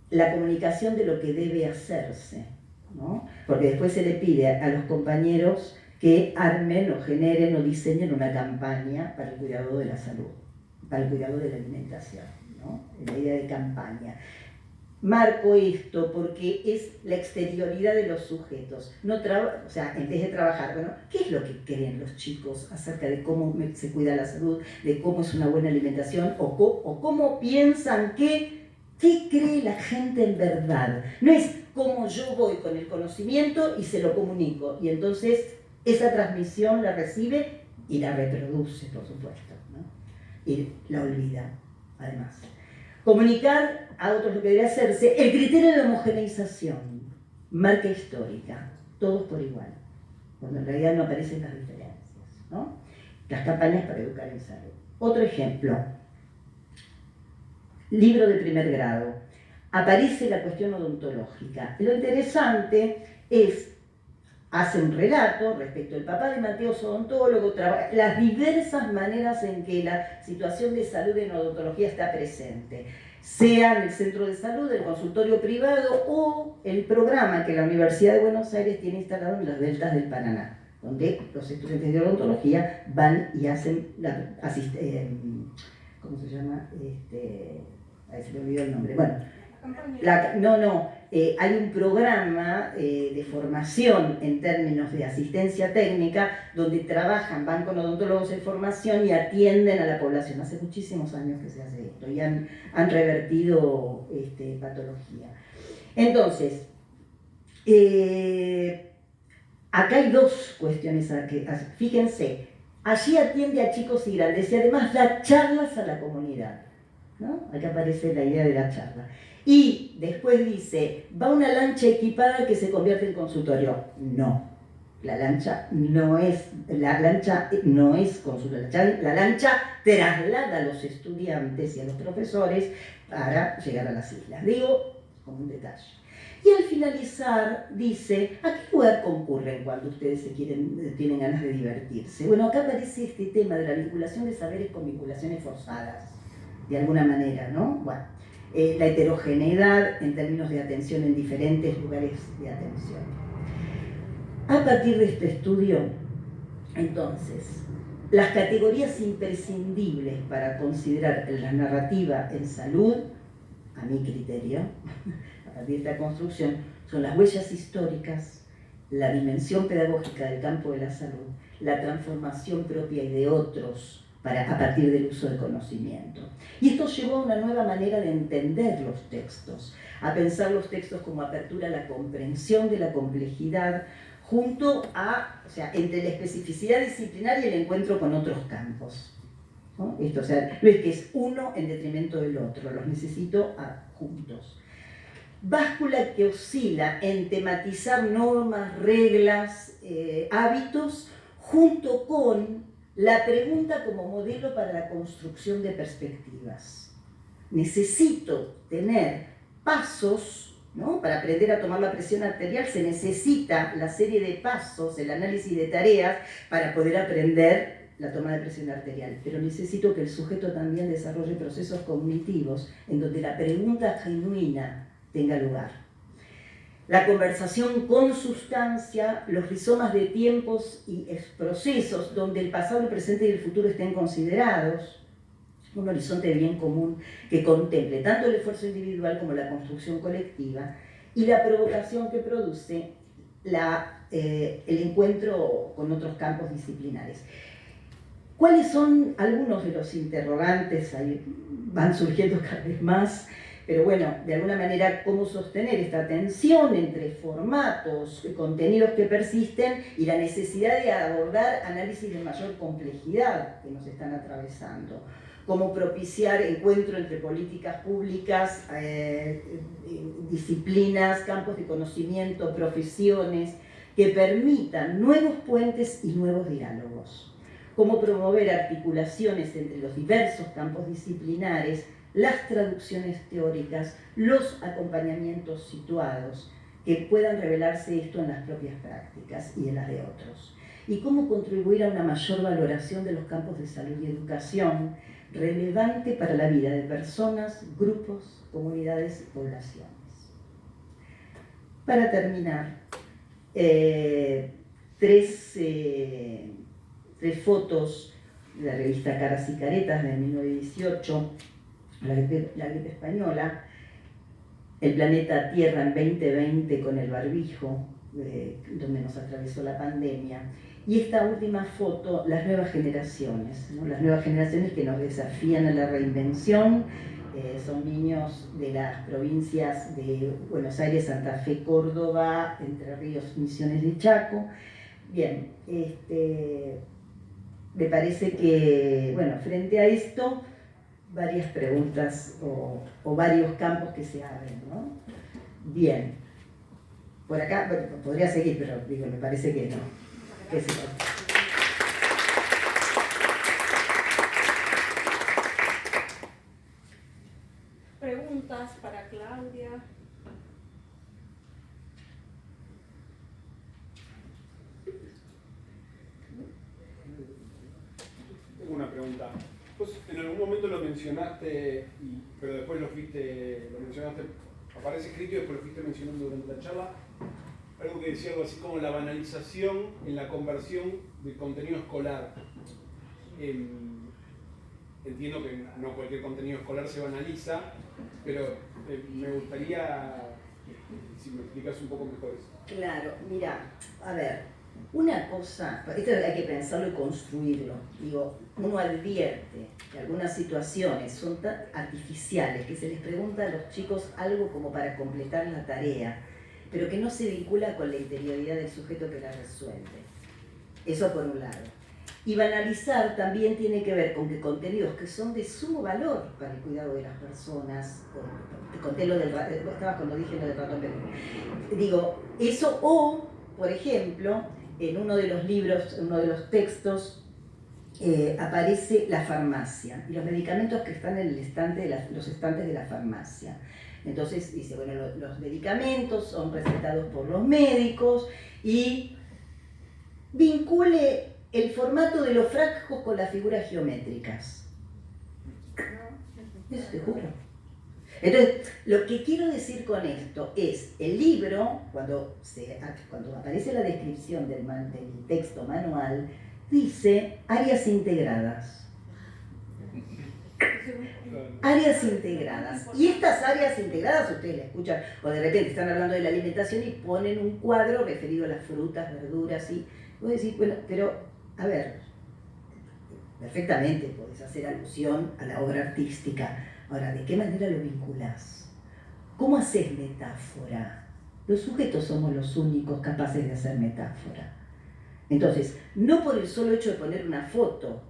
la comunicación de lo que debe hacerse, ¿no? Porque después se le pide a los compañeros que armen o generen o diseñen una campaña para el cuidado de la salud, para el cuidado de la alimentación, ¿no? La idea de campaña. Marco esto porque es la exterioridad de los sujetos. O sea, en vez de trabajar, bueno, ¿qué es lo que creen los chicos acerca de cómo se cuida la salud, de cómo es una buena alimentación, o cómo piensan qué cree la gente en verdad? No es cómo yo voy con el conocimiento y se lo comunico, y entonces esa transmisión la recibe y la reproduce, por supuesto, ¿no? Y la olvida, además. Comunicar a otros lo que debe hacerse, el criterio de homogeneización, marca histórica, todos por igual, cuando en realidad no aparecen las diferencias, ¿no? Las campañas para educar en salud. Otro ejemplo, libro de 1er grado, aparece la cuestión odontológica. Lo interesante es, hace un relato respecto al papá de Mateo, odontólogo, las diversas maneras en que la situación de salud en odontología está presente, sea en el centro de salud, el consultorio privado o el programa que la Universidad de Buenos Aires tiene instalado en las deltas del Paraná, donde los estudiantes de odontología van y hacen ¿cómo se llama? Ahí se me olvidó el nombre. Bueno, hay un programa de formación en términos de asistencia técnica donde trabajan, van con odontólogos en formación y atienden a la población. Hace muchísimos años que se hace esto y han revertido patología. Entonces, acá hay dos cuestiones. Fíjense, allí atiende a chicos y grandes y además da charlas a la comunidad, ¿no? Acá aparece la idea de la charla. Y después dice, va una lancha equipada que se convierte en consultorio. No, la lancha no es consultorio. La lancha traslada a los estudiantes y a los profesores para llegar a las islas. Digo, como un detalle. Y al finalizar dice, ¿a qué lugar concurren cuando ustedes tienen ganas de divertirse? Bueno, acá aparece este tema de la vinculación de saberes con vinculaciones forzadas, de alguna manera, ¿no? Bueno, la heterogeneidad en términos de atención en diferentes lugares de atención. A partir de este estudio, entonces, las categorías imprescindibles para considerar la narrativa en salud, a mi criterio, a partir de esta construcción, son las huellas históricas, la dimensión pedagógica del campo de la salud, la transformación propia y de otros a partir del uso del conocimiento. Y esto llevó a una nueva manera de entender los textos, a pensar los textos como apertura a la comprensión de la complejidad, junto a, o sea, entre la especificidad disciplinaria y el encuentro con otros campos, ¿no? Esto, o sea, no es que es uno en detrimento del otro, los necesito juntos. Báscula que oscila en tematizar normas, reglas, hábitos, junto con la pregunta como modelo para la construcción de perspectivas. Necesito tener pasos, ¿no? Para aprender a tomar la presión arterial se necesita la serie de pasos, el análisis de tareas, para poder aprender la toma de presión arterial. Pero necesito que el sujeto también desarrolle procesos cognitivos en donde la pregunta genuina tenga lugar. La conversación con sustancia, los rizomas de tiempos y procesos donde el pasado, el presente y el futuro estén considerados, un horizonte de bien común que contemple tanto el esfuerzo individual como la construcción colectiva y la provocación que produce el encuentro con otros campos disciplinares. ¿Cuáles son algunos de los interrogantes? Ahí van surgiendo cada vez más. Pero bueno, de alguna manera, ¿cómo sostener esta tensión entre formatos, contenidos que persisten y la necesidad de abordar análisis de mayor complejidad que nos están atravesando? ¿Cómo propiciar encuentro entre políticas públicas, disciplinas, campos de conocimiento, profesiones, que permitan nuevos puentes y nuevos diálogos? ¿Cómo promover articulaciones entre los diversos campos disciplinares, las traducciones teóricas, los acompañamientos situados, que puedan revelarse esto en las propias prácticas y en las de otros? Y cómo contribuir a una mayor valoración de los campos de salud y educación, relevante para la vida de personas, grupos, comunidades y poblaciones. Para terminar, tres fotos de la revista Caras y Caretas de 1918, la gripe española, el planeta Tierra en 2020 con el barbijo, donde nos atravesó la pandemia, y esta última foto, las nuevas generaciones, ¿no? Las nuevas generaciones que nos desafían a la reinvención, son niños de las provincias de Buenos Aires, Santa Fe, Córdoba, Entre Ríos, Misiones de Chaco. Bien, me parece que, bueno, frente a esto, varias preguntas o varios campos que se abren, ¿no? Bien. Por acá, bueno, podría seguir, pero digo, me parece que no. Preguntas para Claudia. Tengo una pregunta. Pues en algún momento lo mencionaste, pero después lo mencionaste, aparece escrito y después lo fuiste mencionando durante la charla, algo que decía algo así como la banalización en la conversión del contenido escolar. entiendo que no cualquier contenido escolar se banaliza, pero me gustaría si me explicas un poco mejor eso. Claro, mira, a ver, una cosa, esto hay que pensarlo y construirlo. Digo, uno advierte que algunas situaciones son tan artificiales que se les pregunta a los chicos algo como para completar la tarea, pero que no se vincula con la interioridad del sujeto que la resuelve. Eso por un lado. Y banalizar también tiene que ver con que contenidos que son de sumo valor para el cuidado de las personas, te conté lo del ratón, estabas cuando dije lo del ratón, pero digo, eso, o, por ejemplo, en uno de los libros, uno de los textos, aparece la farmacia y los medicamentos que están en el estante los estantes de la farmacia. Entonces dice, bueno, los medicamentos son recetados por los médicos y vincule el formato de los frascos con las figuras geométricas. Eso te juro. Entonces, lo que quiero decir con esto es, el libro, cuando aparece la descripción del texto manual, dice áreas integradas. Áreas integradas. Y estas áreas integradas, ustedes la escuchan, o de repente están hablando de la alimentación y ponen un cuadro referido a las frutas, verduras, y vos decís, bueno, pero, a ver, perfectamente podés hacer alusión a la obra artística. Ahora, ¿de qué manera lo vinculás? ¿Cómo haces metáfora? Los sujetos somos los únicos capaces de hacer metáfora. Entonces, no por el solo hecho de poner una foto.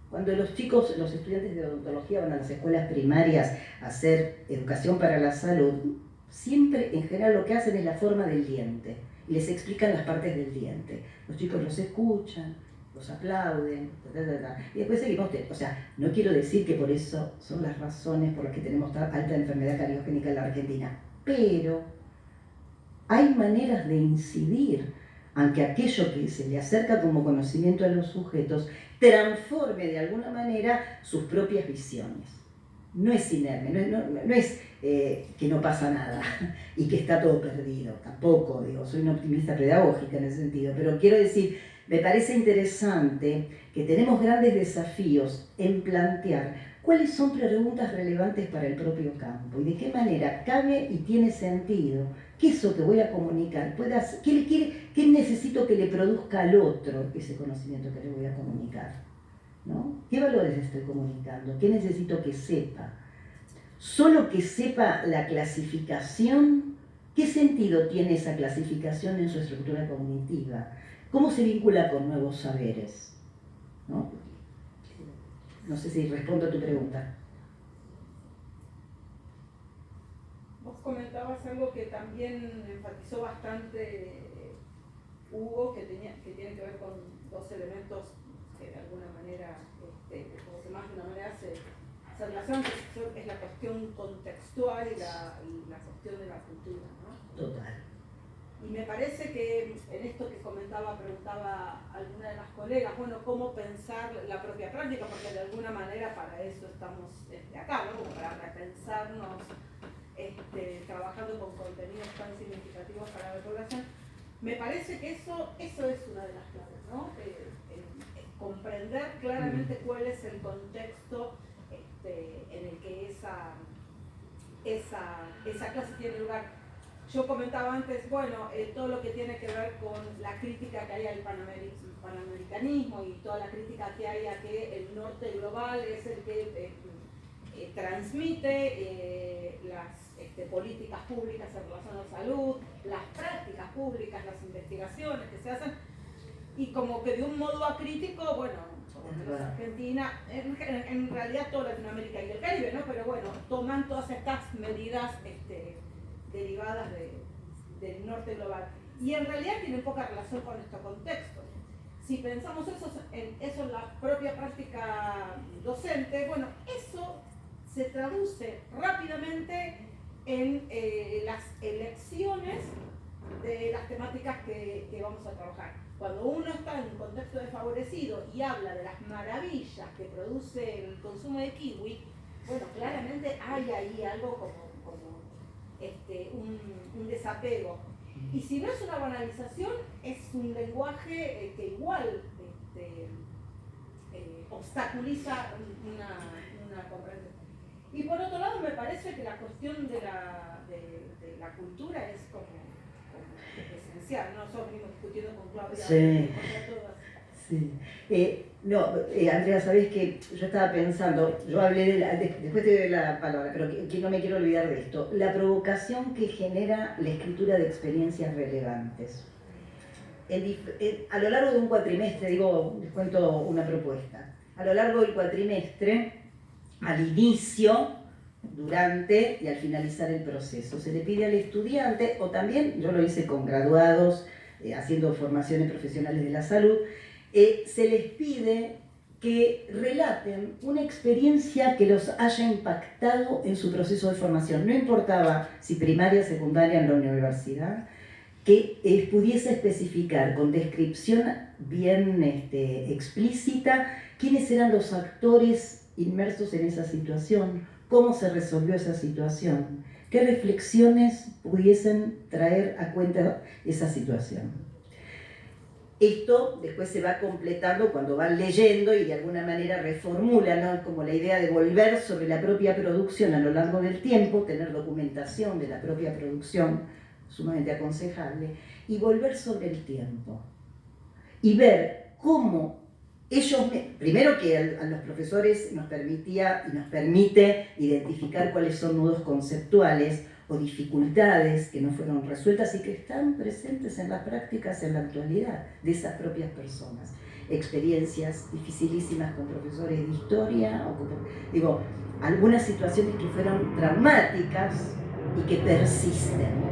Cuando los chicos, los estudiantes de odontología van a las escuelas primarias a hacer educación para la salud, siempre, en general, lo que hacen es la forma del diente y les explican las partes del diente. Los chicos los escuchan, los aplauden, y después seguimos. O sea, no quiero decir que por eso son las razones por las que tenemos alta enfermedad cariogénica en la Argentina, pero hay maneras de incidir a que aquello que se le acerca como conocimiento a los sujetos transforme de alguna manera sus propias visiones. No es inerme, no es que no pasa nada y que está todo perdido, tampoco, digo, soy una optimista pedagógica en ese sentido, pero quiero decir, me parece interesante que tenemos grandes desafíos en plantear cuáles son preguntas relevantes para el propio campo y de qué manera cabe y tiene sentido que eso que voy a comunicar ¿qué necesito que le produzca al otro ese conocimiento que le voy a comunicar? ¿No? ¿Qué valores estoy comunicando? ¿Qué necesito que sepa? ¿Solo que sepa la clasificación? ¿Qué sentido tiene esa clasificación en su estructura cognitiva? ¿Cómo se vincula con nuevos saberes? ¿No? No sé si respondo a tu pregunta. Vos comentabas algo que también enfatizó bastante Hugo, que tiene que ver con dos elementos que de alguna manera, como que más de una manera se relacionan, que es la cuestión contextual y la cuestión de la cultura, ¿no? Total. Y me parece que en esto que preguntaba alguna de las colegas, bueno, cómo pensar la propia práctica, porque de alguna manera para eso estamos acá, ¿no? Como para repensarnos trabajando con contenidos tan significativos para la población. Me parece que eso es una de las claves, ¿no? Comprender claramente cuál es el contexto en el que esa clase tiene lugar. Yo comentaba antes, bueno, todo lo que tiene que ver con la crítica que hay al panamericanismo y toda la crítica que hay a que el norte global es el que transmite las políticas públicas en relación a la salud, las prácticas públicas, las investigaciones que se hacen, y como que de un modo acrítico, bueno, por lo menos Argentina, en realidad toda Latinoamérica y el Caribe, ¿no? Pero bueno, toman todas estas medidas derivadas del norte global. Y en realidad tienen poca relación con nuestro contexto. Si pensamos eso en la propia práctica docente, bueno, eso se traduce rápidamente en las elecciones de las temáticas que vamos a trabajar. Cuando uno está en un contexto desfavorecido y habla de las maravillas que produce el consumo de kiwi, bueno, claramente hay ahí algo como un desapego. Y si no es una banalización, es un lenguaje que igual obstaculiza una comprensión. Y por otro lado, me parece que la cuestión de la cultura es como esencial, ¿no? Nosotros venimos discutiendo con Claudia. Sí. Sí. Andrea, sabés que yo estaba pensando, yo hablé después te doy la palabra, pero que no me quiero olvidar de esto, la provocación que genera la escritura de experiencias relevantes. A lo largo de un cuatrimestre, les cuento una propuesta, a lo largo del cuatrimestre, al inicio, durante y al finalizar el proceso, se le pide al estudiante, o también, yo lo hice con graduados, haciendo formaciones profesionales de la salud, se les pide que relaten una experiencia que los haya impactado en su proceso de formación. No importaba si primaria, secundaria, en la universidad, que pudiese especificar con descripción bien explícita quiénes eran los actores inmersos en esa situación, cómo se resolvió esa situación, qué reflexiones pudiesen traer a cuenta esa situación. Esto después se va completando cuando van leyendo y de alguna manera reformulan, ¿no? Como la idea de volver sobre la propia producción a lo largo del tiempo, tener documentación de la propia producción, sumamente aconsejable, y volver sobre el tiempo. Y ver cómo ellos, primero que a los profesores nos permitía y nos permite identificar cuáles son nudos conceptuales o dificultades que no fueron resueltas y que están presentes en las prácticas en la actualidad de esas propias personas. Experiencias dificilísimas con profesores de historia, algunas situaciones que fueron traumáticas y que persisten.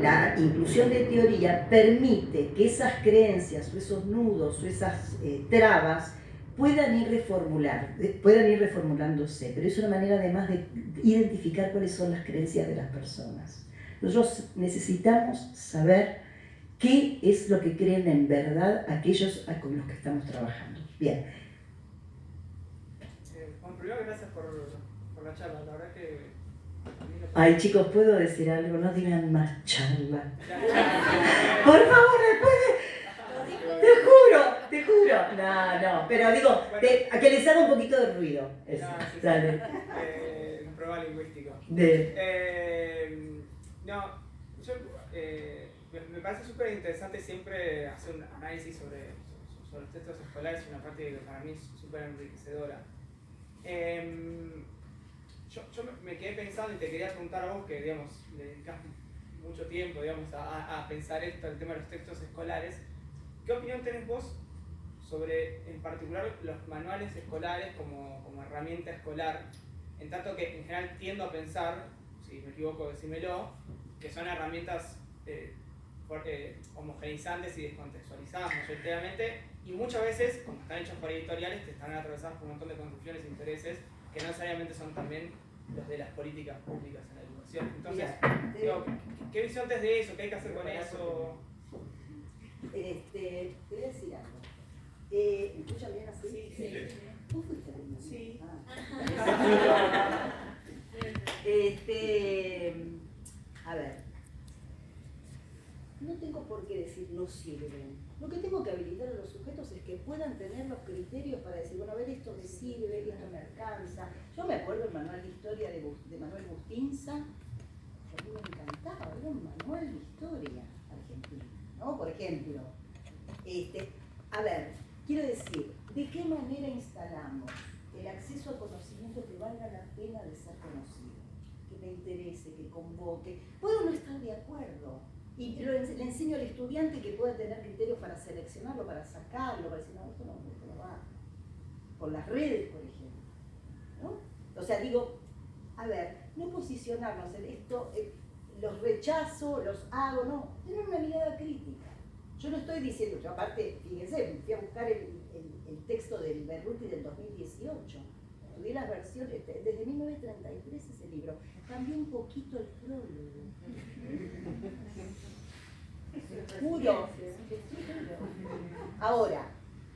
La inclusión de teoría permite que esas creencias o esos nudos o esas trabas puedan ir reformulándose, pero es una manera además de identificar cuáles son las creencias de las personas. Nosotros necesitamos saber qué es lo que creen en verdad aquellos con los que estamos trabajando. Bien. Bueno, primero gracias por la charla, la verdad que... Ay, chicos, ¿puedo decir algo? No digan más charla. Por favor, después Te juro. No, pero digo, a que les haga un poquito de ruido. Eso. Sí. Dale. Un prueba lingüístico. Me parece súper interesante siempre hacer un análisis sobre los textos escolares, una parte que para mí es súper enriquecedora. Yo me quedé pensando y te quería preguntar a vos, que digamos, le dedicás mucho tiempo a pensar esto, el tema de los textos escolares. ¿Qué opinión tenés vos sobre, en particular, los manuales escolares como herramienta escolar? En tanto que, en general, tiendo a pensar, si me equivoco, decímelo, que son herramientas homogeneizantes y descontextualizadas mayoritariamente, y muchas veces, como están hechas por editoriales, te están atravesadas por un montón de construcciones e intereses que no necesariamente son también los de las políticas públicas en la educación. Entonces, ¿qué visión tenés de eso? ¿Qué hay que hacer con eso? Te voy a decir algo. ¿Me escuchan bien así? Sí. ¿Vos fuiste bien? Sí. A ver. No tengo por qué decir no sirven. Lo que tengo que habilitar a los sujetos es que puedan tener los criterios para decir, bueno, a ver, esto me sirve, esto me alcanza. Yo me acuerdo el manual de historia de Manuel Bustinza, que a mí me encantaba, era un manual de historia argentina, ¿no? Por ejemplo, a ver, quiero decir, ¿de qué manera instalamos el acceso a conocimiento que valga la pena de ser conocido? Que me interese, que convoque. Puedo no estar de acuerdo. Y le enseño al estudiante que pueda tener criterios para seleccionarlo, para sacarlo, para decir, no, esto no va. Por las redes, por ejemplo. ¿No? O sea, digo, a ver, no posicionarnos en esto, los rechazo, los hago, no. Tener una mirada crítica. Yo no estoy diciendo, yo aparte, fíjense, fui a buscar el texto del Berruti del 2018. Estudié las versiones, desde 1933 ese libro. Cambié un poquito el prólogo. Juro. Ahora,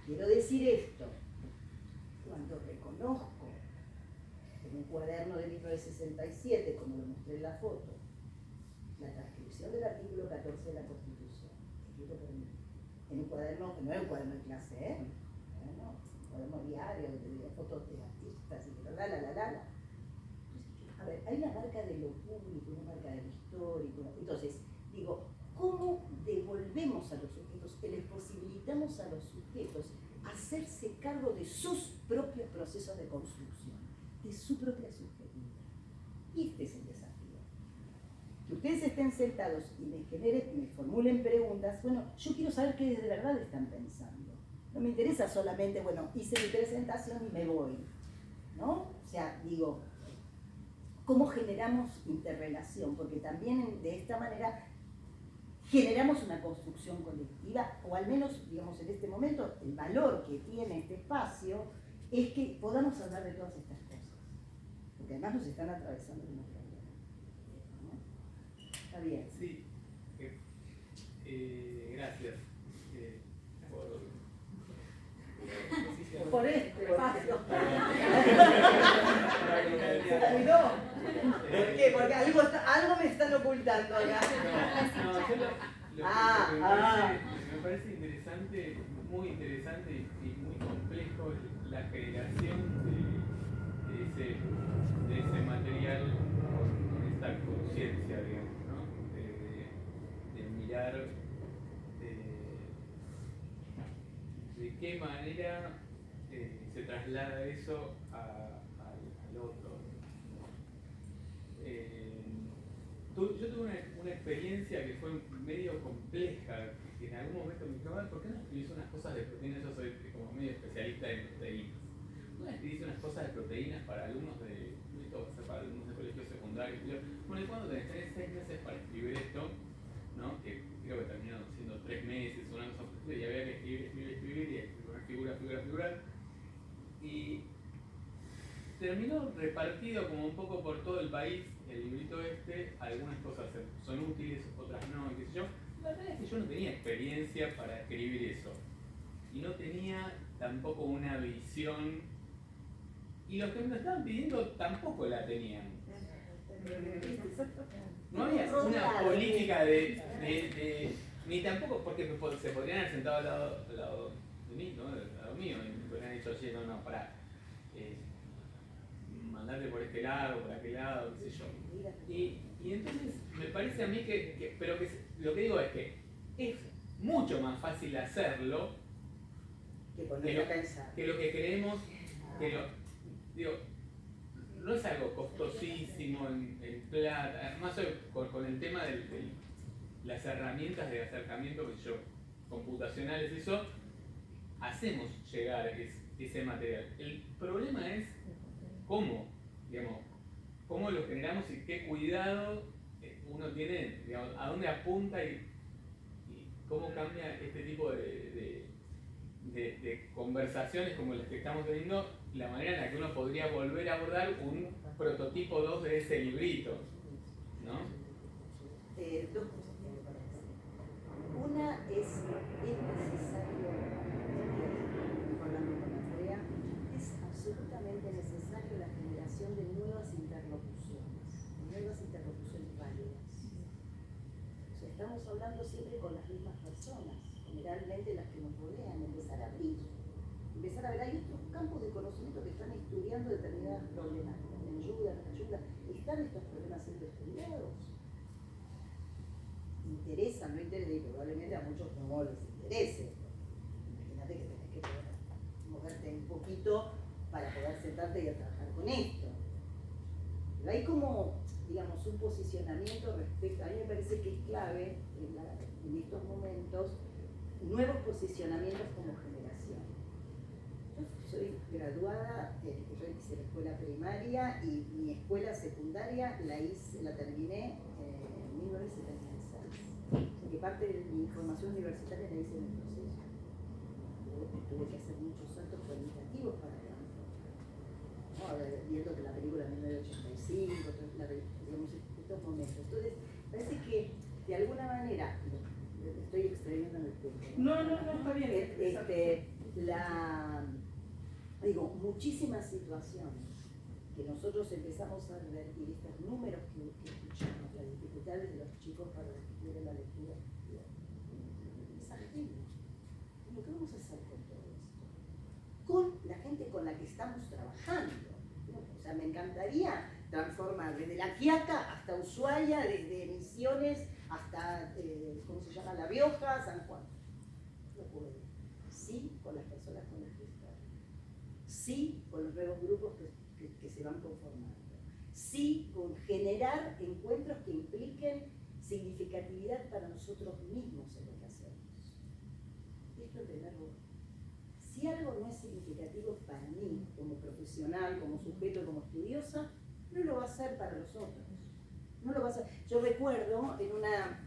quiero decir esto. Cuando reconozco en un cuaderno de 1967, como lo mostré en la foto, la transcripción del artículo 14 de la Constitución, escrito por mí, en un cuaderno, no es un cuaderno de clase, no, diario, de fotos de artistas, y la. A ver, hay una marca de lo público, una marca de lo histórico. Entonces, digo, ¿cómo devolvemos a los sujetos, les posibilitamos a los sujetos hacerse cargo de sus propios procesos de construcción, de su propia subjetividad? Este es el desafío. Que ustedes estén sentados y me formulen preguntas, bueno, yo quiero saber qué de verdad están pensando. No me interesa solamente, bueno, hice mi presentación y me voy, ¿no? O sea, digo, ¿cómo generamos interrelación? Porque también de esta manera generamos una construcción colectiva, o al menos, digamos, en este momento, el valor que tiene este espacio es que podamos hablar de todas estas cosas. Porque además nos están atravesando de una realidad. ¿No? Está bien. Sí. Gracias. Por este espacio. Se cuidó. ¿Por qué? Porque algo me están ocultando acá. No, yo lo que me parece interesante, muy interesante y muy complejo la generación de ese material con esta conciencia, digamos, ¿no? De mirar de qué manera se traslada eso al otro. Yo tuve una experiencia que fue medio compleja, que en algún momento me dijeron, ¿por qué no escribís unas cosas de proteínas? Yo soy como medio especialista en proteínas. ¿No escribís unas cosas de proteínas para alumnos para alumnos de colegio secundario? Bueno, ¿y cuándo tenés 6 meses para escribir esto? ¿No? Que creo que terminaron siendo 3 meses, una cosa por y había que escribir y poner figurar. Y terminó repartido como un poco por todo el país el librito este. Algunas cosas son útiles, otras no, qué sé yo. La verdad es que yo no tenía experiencia para escribir eso. Y no tenía tampoco una visión. Y los que me lo estaban pidiendo tampoco la tenían. No había una política ni tampoco, porque se podrían haber sentado al lado de mí, ¿no? Al lado mío, y me podrían haber dicho, oye, no, pará. Mandarte por este lado, por aquel lado, qué sé yo. Y entonces me parece a mí pero lo que digo es que es mucho más fácil hacerlo que lo que creemos, no es algo costosísimo en plata. Además, con el tema de las herramientas de acercamiento, que yo, computacionales, eso, hacemos llegar ese material. El problema es cómo lo generamos y qué cuidado uno tiene, digamos, a dónde apunta y cómo cambia este tipo de conversaciones como las que estamos teniendo, la manera en la que uno podría volver a abordar un prototipo 2 de ese librito, ¿no? Dos cosas que me parecen. Una es necesario, hablando con Andrea, es absolutamente necesario la generación de nuevas interlocuciones válidas. O sea, estamos hablando siempre con las mismas personas, generalmente las que nos rodean, empezar a abrir. Empezar a ver, hay otros campos de conocimiento que están estudiando determinadas problemáticas. ¿Me ayuda? ¿Están estos problemas siendo estudiados? ¿Interesan? ¿No interesan? Y probablemente a muchos no les interese. Imagínate que tenés que poder moverte un poquito para poder sentarte y a trabajar con esto. Pero hay como, digamos, un posicionamiento respecto, a mí me parece que es clave en estos momentos, nuevos posicionamientos como generación. Yo soy graduada, yo hice la escuela primaria y mi escuela secundaria la terminé en 1976. Porque parte de mi formación universitaria la hice en el proceso. Tuve que hacer muchos saltos cualitativos para viendo que la película en 1985, digamos, estos momentos. Entonces, parece que de alguna manera, estoy extrayendo en el tiempo. No, está bien. Muchísimas situaciones que nosotros empezamos a advertir, estos números que escuchamos, las dificultades de los chicos para descubrir la lectura, es ajeno. ¿Qué vamos a hacer con todo esto? Con con la que estamos trabajando. O sea, me encantaría transformar desde La Quiaca hasta Ushuaia, desde Misiones hasta, ¿cómo se llama? La Rioja, San Juan. No puede. Sí, con las personas con las que están. Sí, con los nuevos grupos que se van conformando. Sí, con generar encuentros que impliquen significatividad para nosotros mismos en lo que hacemos. Esto en primer lugar. Si algo no es significativo para mí, como profesional, como sujeto, como estudiosa, no lo va a hacer para los otros. No lo va a hacer. Yo recuerdo en una...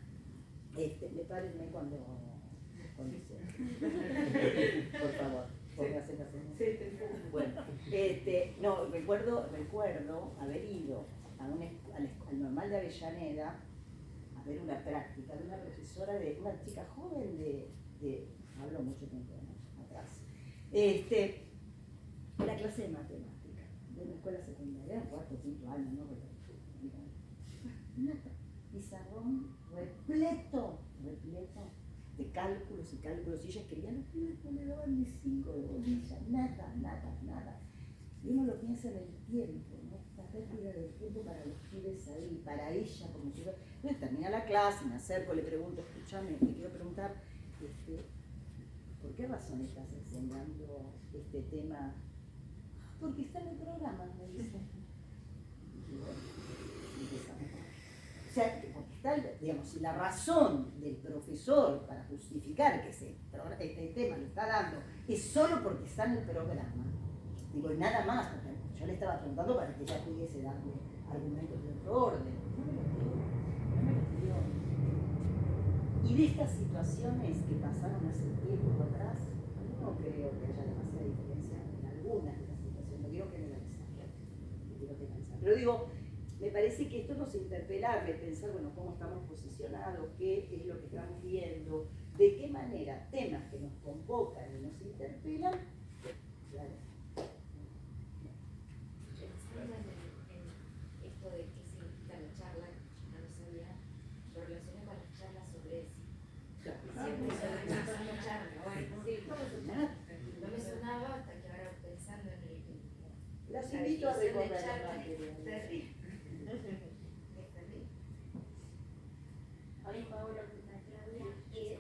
me párenme cuando se... Por favor, póngase la señal. Bueno, no, recuerdo haber ido al Normal de Avellaneda a ver una práctica de una profesora, de una chica joven de hablo mucho tiempo atrás, la clase de matemática de una escuela secundaria, cuarto, quinto año, no recuerdo. Nada, pizarrón repleto de cálculos y cálculos, y ella escribía, los pibes no le daban ni 5 de bolilla, nada. Y uno lo piensa en el tiempo, ¿no? Esta pérdida del tiempo para los pibes ahí, para ella, como si... Entonces termina la clase, me acerco, le pregunto, escúchame, te quiero preguntar, ¿por qué razón estás enseñando este tema? Porque está en el programa, me dice. Y bueno, empezamos. O sea, porque está, digamos, si la razón del profesor para justificar que este tema lo está dando es solo porque está en el programa, digo, y nada más, porque yo le estaba preguntando para que ella pudiese darme argumentos de otro orden. No me lo pidió. Y de estas situaciones que pasaron hace tiempo atrás, no creo que haya demasiada diferencia en algunas de las situaciones, no quiero generalizar, pero digo, me parece que esto nos interpela a repensar, bueno, cómo estamos posicionados, qué es lo que estamos viendo, de qué manera temas que nos convocan y nos interpelan, claro. Pensando en esto de qué significa la charla, no lo sabía, lo relacioné con las charlas sobre eso. Siempre estoy pensando charla, no me sonaba hasta que ahora pensando en el... Las invito a recordar la materia.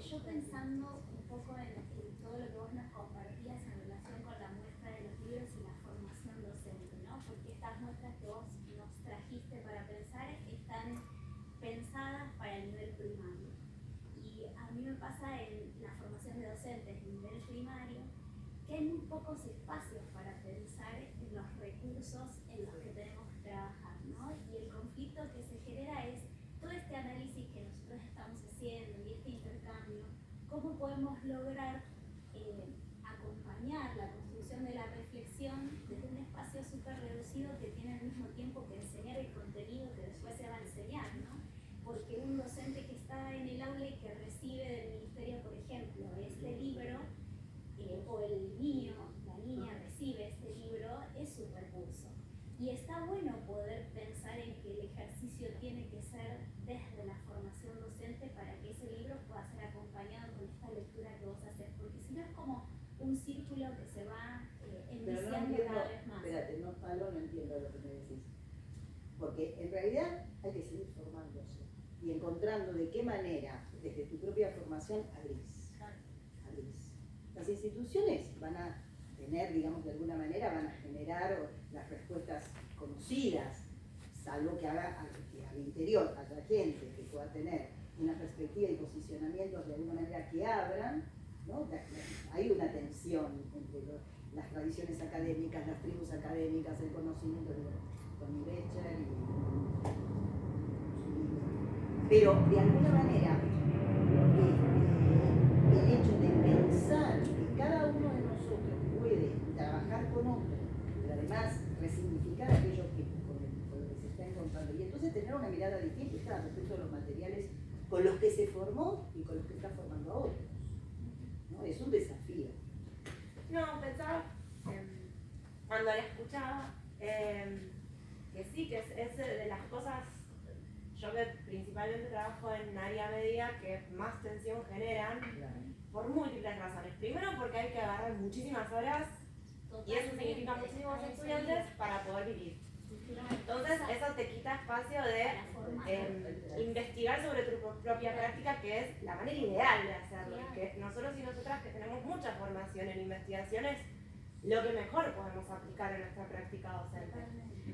Yo pensando un poco en todo lo que vos nos compartías en relación con la muestra de los libros y la formación docente, ¿no? Porque estas muestras que vos nos trajiste para pensar están pensadas para el nivel primario. Y a mí me pasa en la formación de docentes en nivel primario que hay muy pocos espacios para pensar en los recursos en los que tenemos que trabajar, ¿no? Y el conflicto que se genera es todo este análisis que nosotros estamos haciendo y este intercambio, cómo podemos lograr acompañar la construcción de la reflexión desde un espacio súper reducido que tiene al mismo tiempo que enseñar el contenido que después se va a enseñar, ¿no? Porque un docente que está en el aula y que recibe del ministerio, por ejemplo, este libro, o el niño, la niña recibe este libro, es su recurso. Y está bueno poder pensar en que el ejercicio tiene que ser desde la formación docente para que ese libro pueda ser acompañado con esta lectura que vos haces, porque si no es como un círculo que se va enviciando cada vez más. Espérate, no entiendo lo que me decís. Porque en realidad hay que seguir formándose y encontrando de qué manera, desde tu propia formación, abrís. Las instituciones van a tener, digamos, de alguna manera, van a generar las respuestas conocidas, salvo que haga al interior haya gente que pueda tener una perspectiva y posicionamientos de alguna manera que abran, ¿no? Hay una tensión entre las tradiciones académicas, las tribus académicas, el conocimiento de Tony Becher pero de alguna manera el hecho de pensar que cada uno de nosotros puede trabajar con otro, pero además resignificar aquello con lo que se está encontrando y entonces tener una mirada distinta respecto a los materiales con los que se formó y con los que está formando a otros, ¿no? Es un desafío. No, pensaba, cuando la escuchaba, que sí, que es de las cosas, yo que principalmente trabajo en área media, que más tensión generan, por múltiples razones. Primero porque hay que agarrar muchísimas horas Y eso significa muchísimos estudiantes para poder vivir. Entonces eso te quita espacio de investigar sobre tu propia práctica, que es la manera ideal de hacerlo. Y que nosotros y nosotras que tenemos mucha formación en investigación es lo que mejor podemos aplicar en nuestra práctica docente.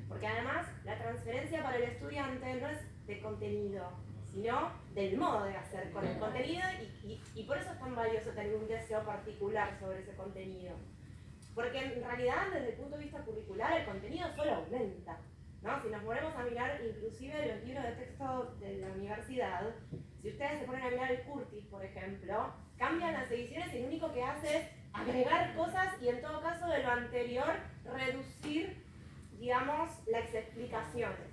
Porque además la transferencia para el estudiante no es de contenido, sino del modo de hacer con el contenido y por eso es tan valioso tener un deseo particular sobre ese contenido. Porque en realidad desde el punto de vista curricular el contenido solo aumenta, ¿no? Si nos ponemos a mirar inclusive los libros de texto de la universidad, si ustedes se ponen a mirar el Curtis, por ejemplo, cambian las ediciones y lo único que hace es agregar cosas y en todo caso de lo anterior reducir, digamos, las explicaciones.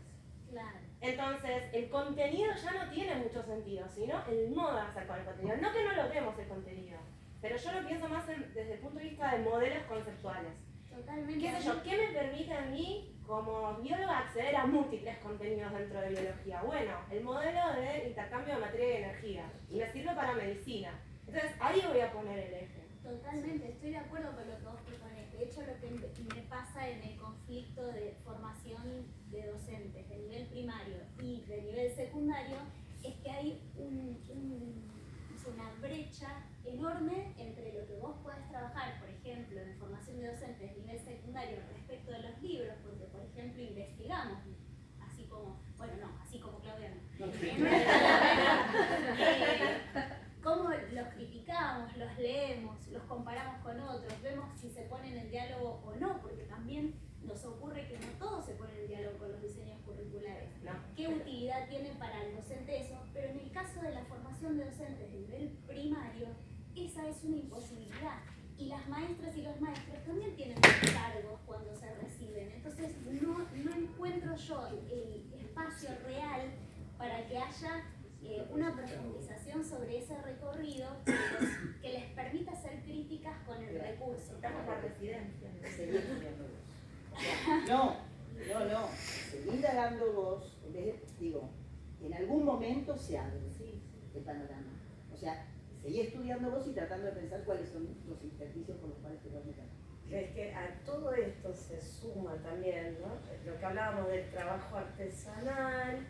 Claro. Entonces, el contenido ya no tiene mucho sentido, sino el modo de hacer con el contenido. No que no logremos el contenido, pero yo lo pienso más desde el punto de vista de modelos conceptuales. Totalmente. ¿Qué sé yo? ¿Qué me permite a mí, como bióloga, acceder a múltiples contenidos dentro de biología? Bueno, el modelo de intercambio de materia y energía, y me sirve para medicina. Entonces, ahí voy a poner el eje. Totalmente, estoy de acuerdo con lo que vos proponés. De hecho, lo que me pasa en el conflicto de formación de docentes de nivel primario y de nivel secundario es que hay una brecha enorme entre lo que vos podés trabajar, por ejemplo, en formación de docentes de nivel secundario respecto de los libros, porque, por ejemplo, investigamos, así como, bueno, no, así como Claudia no. Cómo los criticamos, los leemos, los comparamos con otros, vemos si se ponen en diálogo o no, porque también nos ocurre que no todos se ponen en diálogo con los diseños curriculares. No. ¿Qué utilidad tiene para el docente eso? Pero en el caso de la formación de docentes de nivel primario, esa es una imposibilidad. Y las maestras y los maestros también tienen cargos cuando se reciben. Entonces no encuentro yo el espacio real para que haya una profundización sobre ese recorrido que les permita hacer críticas con el recurso. Estamos por residencia. Seguí estudiando vos. No, seguí indagando vos, en vez de, digo, en algún momento se abre el panorama. O sea, seguí estudiando vos y tratando de pensar cuáles son los intersticios por los cuales te vas a meter. Es que a todo esto se suma también, ¿no? Lo que hablábamos del trabajo artesanal,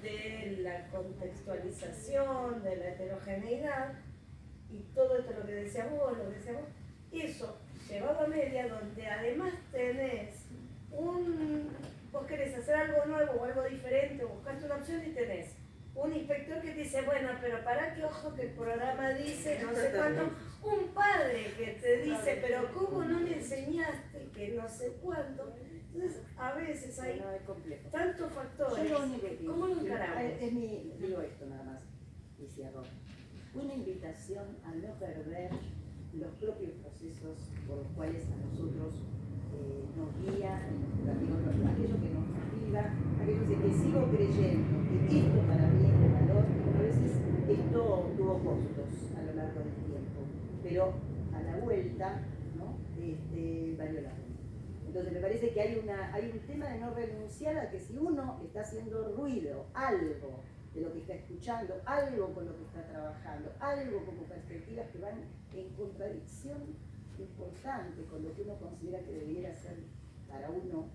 de la contextualización, de la heterogeneidad, y todo esto lo que decías vos, y eso llevado a media, donde además tenés vos querés hacer algo nuevo o algo diferente, o buscaste una opción y tenés un inspector que te dice, bueno, pero para que ojo que el programa dice, no sé cuánto, un padre que te dice, pero ¿cómo no le enseñaste que no sé cuánto? Entonces, a veces hay tantos factores. ¿Cómo lo encaramos? Digo esto nada más, y cierro. Una invitación a no perder los propios procesos por los cuales a nosotros nos guía, aquello que nos motiva, aquello que sigo creyendo que esto para mí es de valor. A veces esto tuvo costos a lo largo del tiempo, pero a la vuelta, ¿no? Valió la pena. Entonces me parece que hay un tema de no renunciar a que si uno está haciendo ruido, algo de lo que está escuchando, algo con lo que está trabajando, algo como perspectivas que van en contradicción importante con lo que uno considera que debiera ser para uno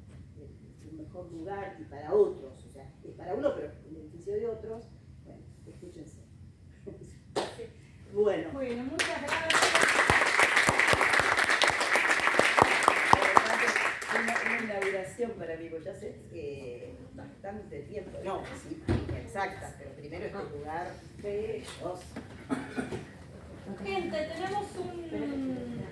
un mejor lugar y para otros, o sea, es para uno pero en beneficio de otros, bueno, escúchense. Bueno, muchas gracias. Una inauguración para mí, porque ya sé bastante tiempo, no, sí, exacta, pero primero este lugar bello. Gente, tenemos un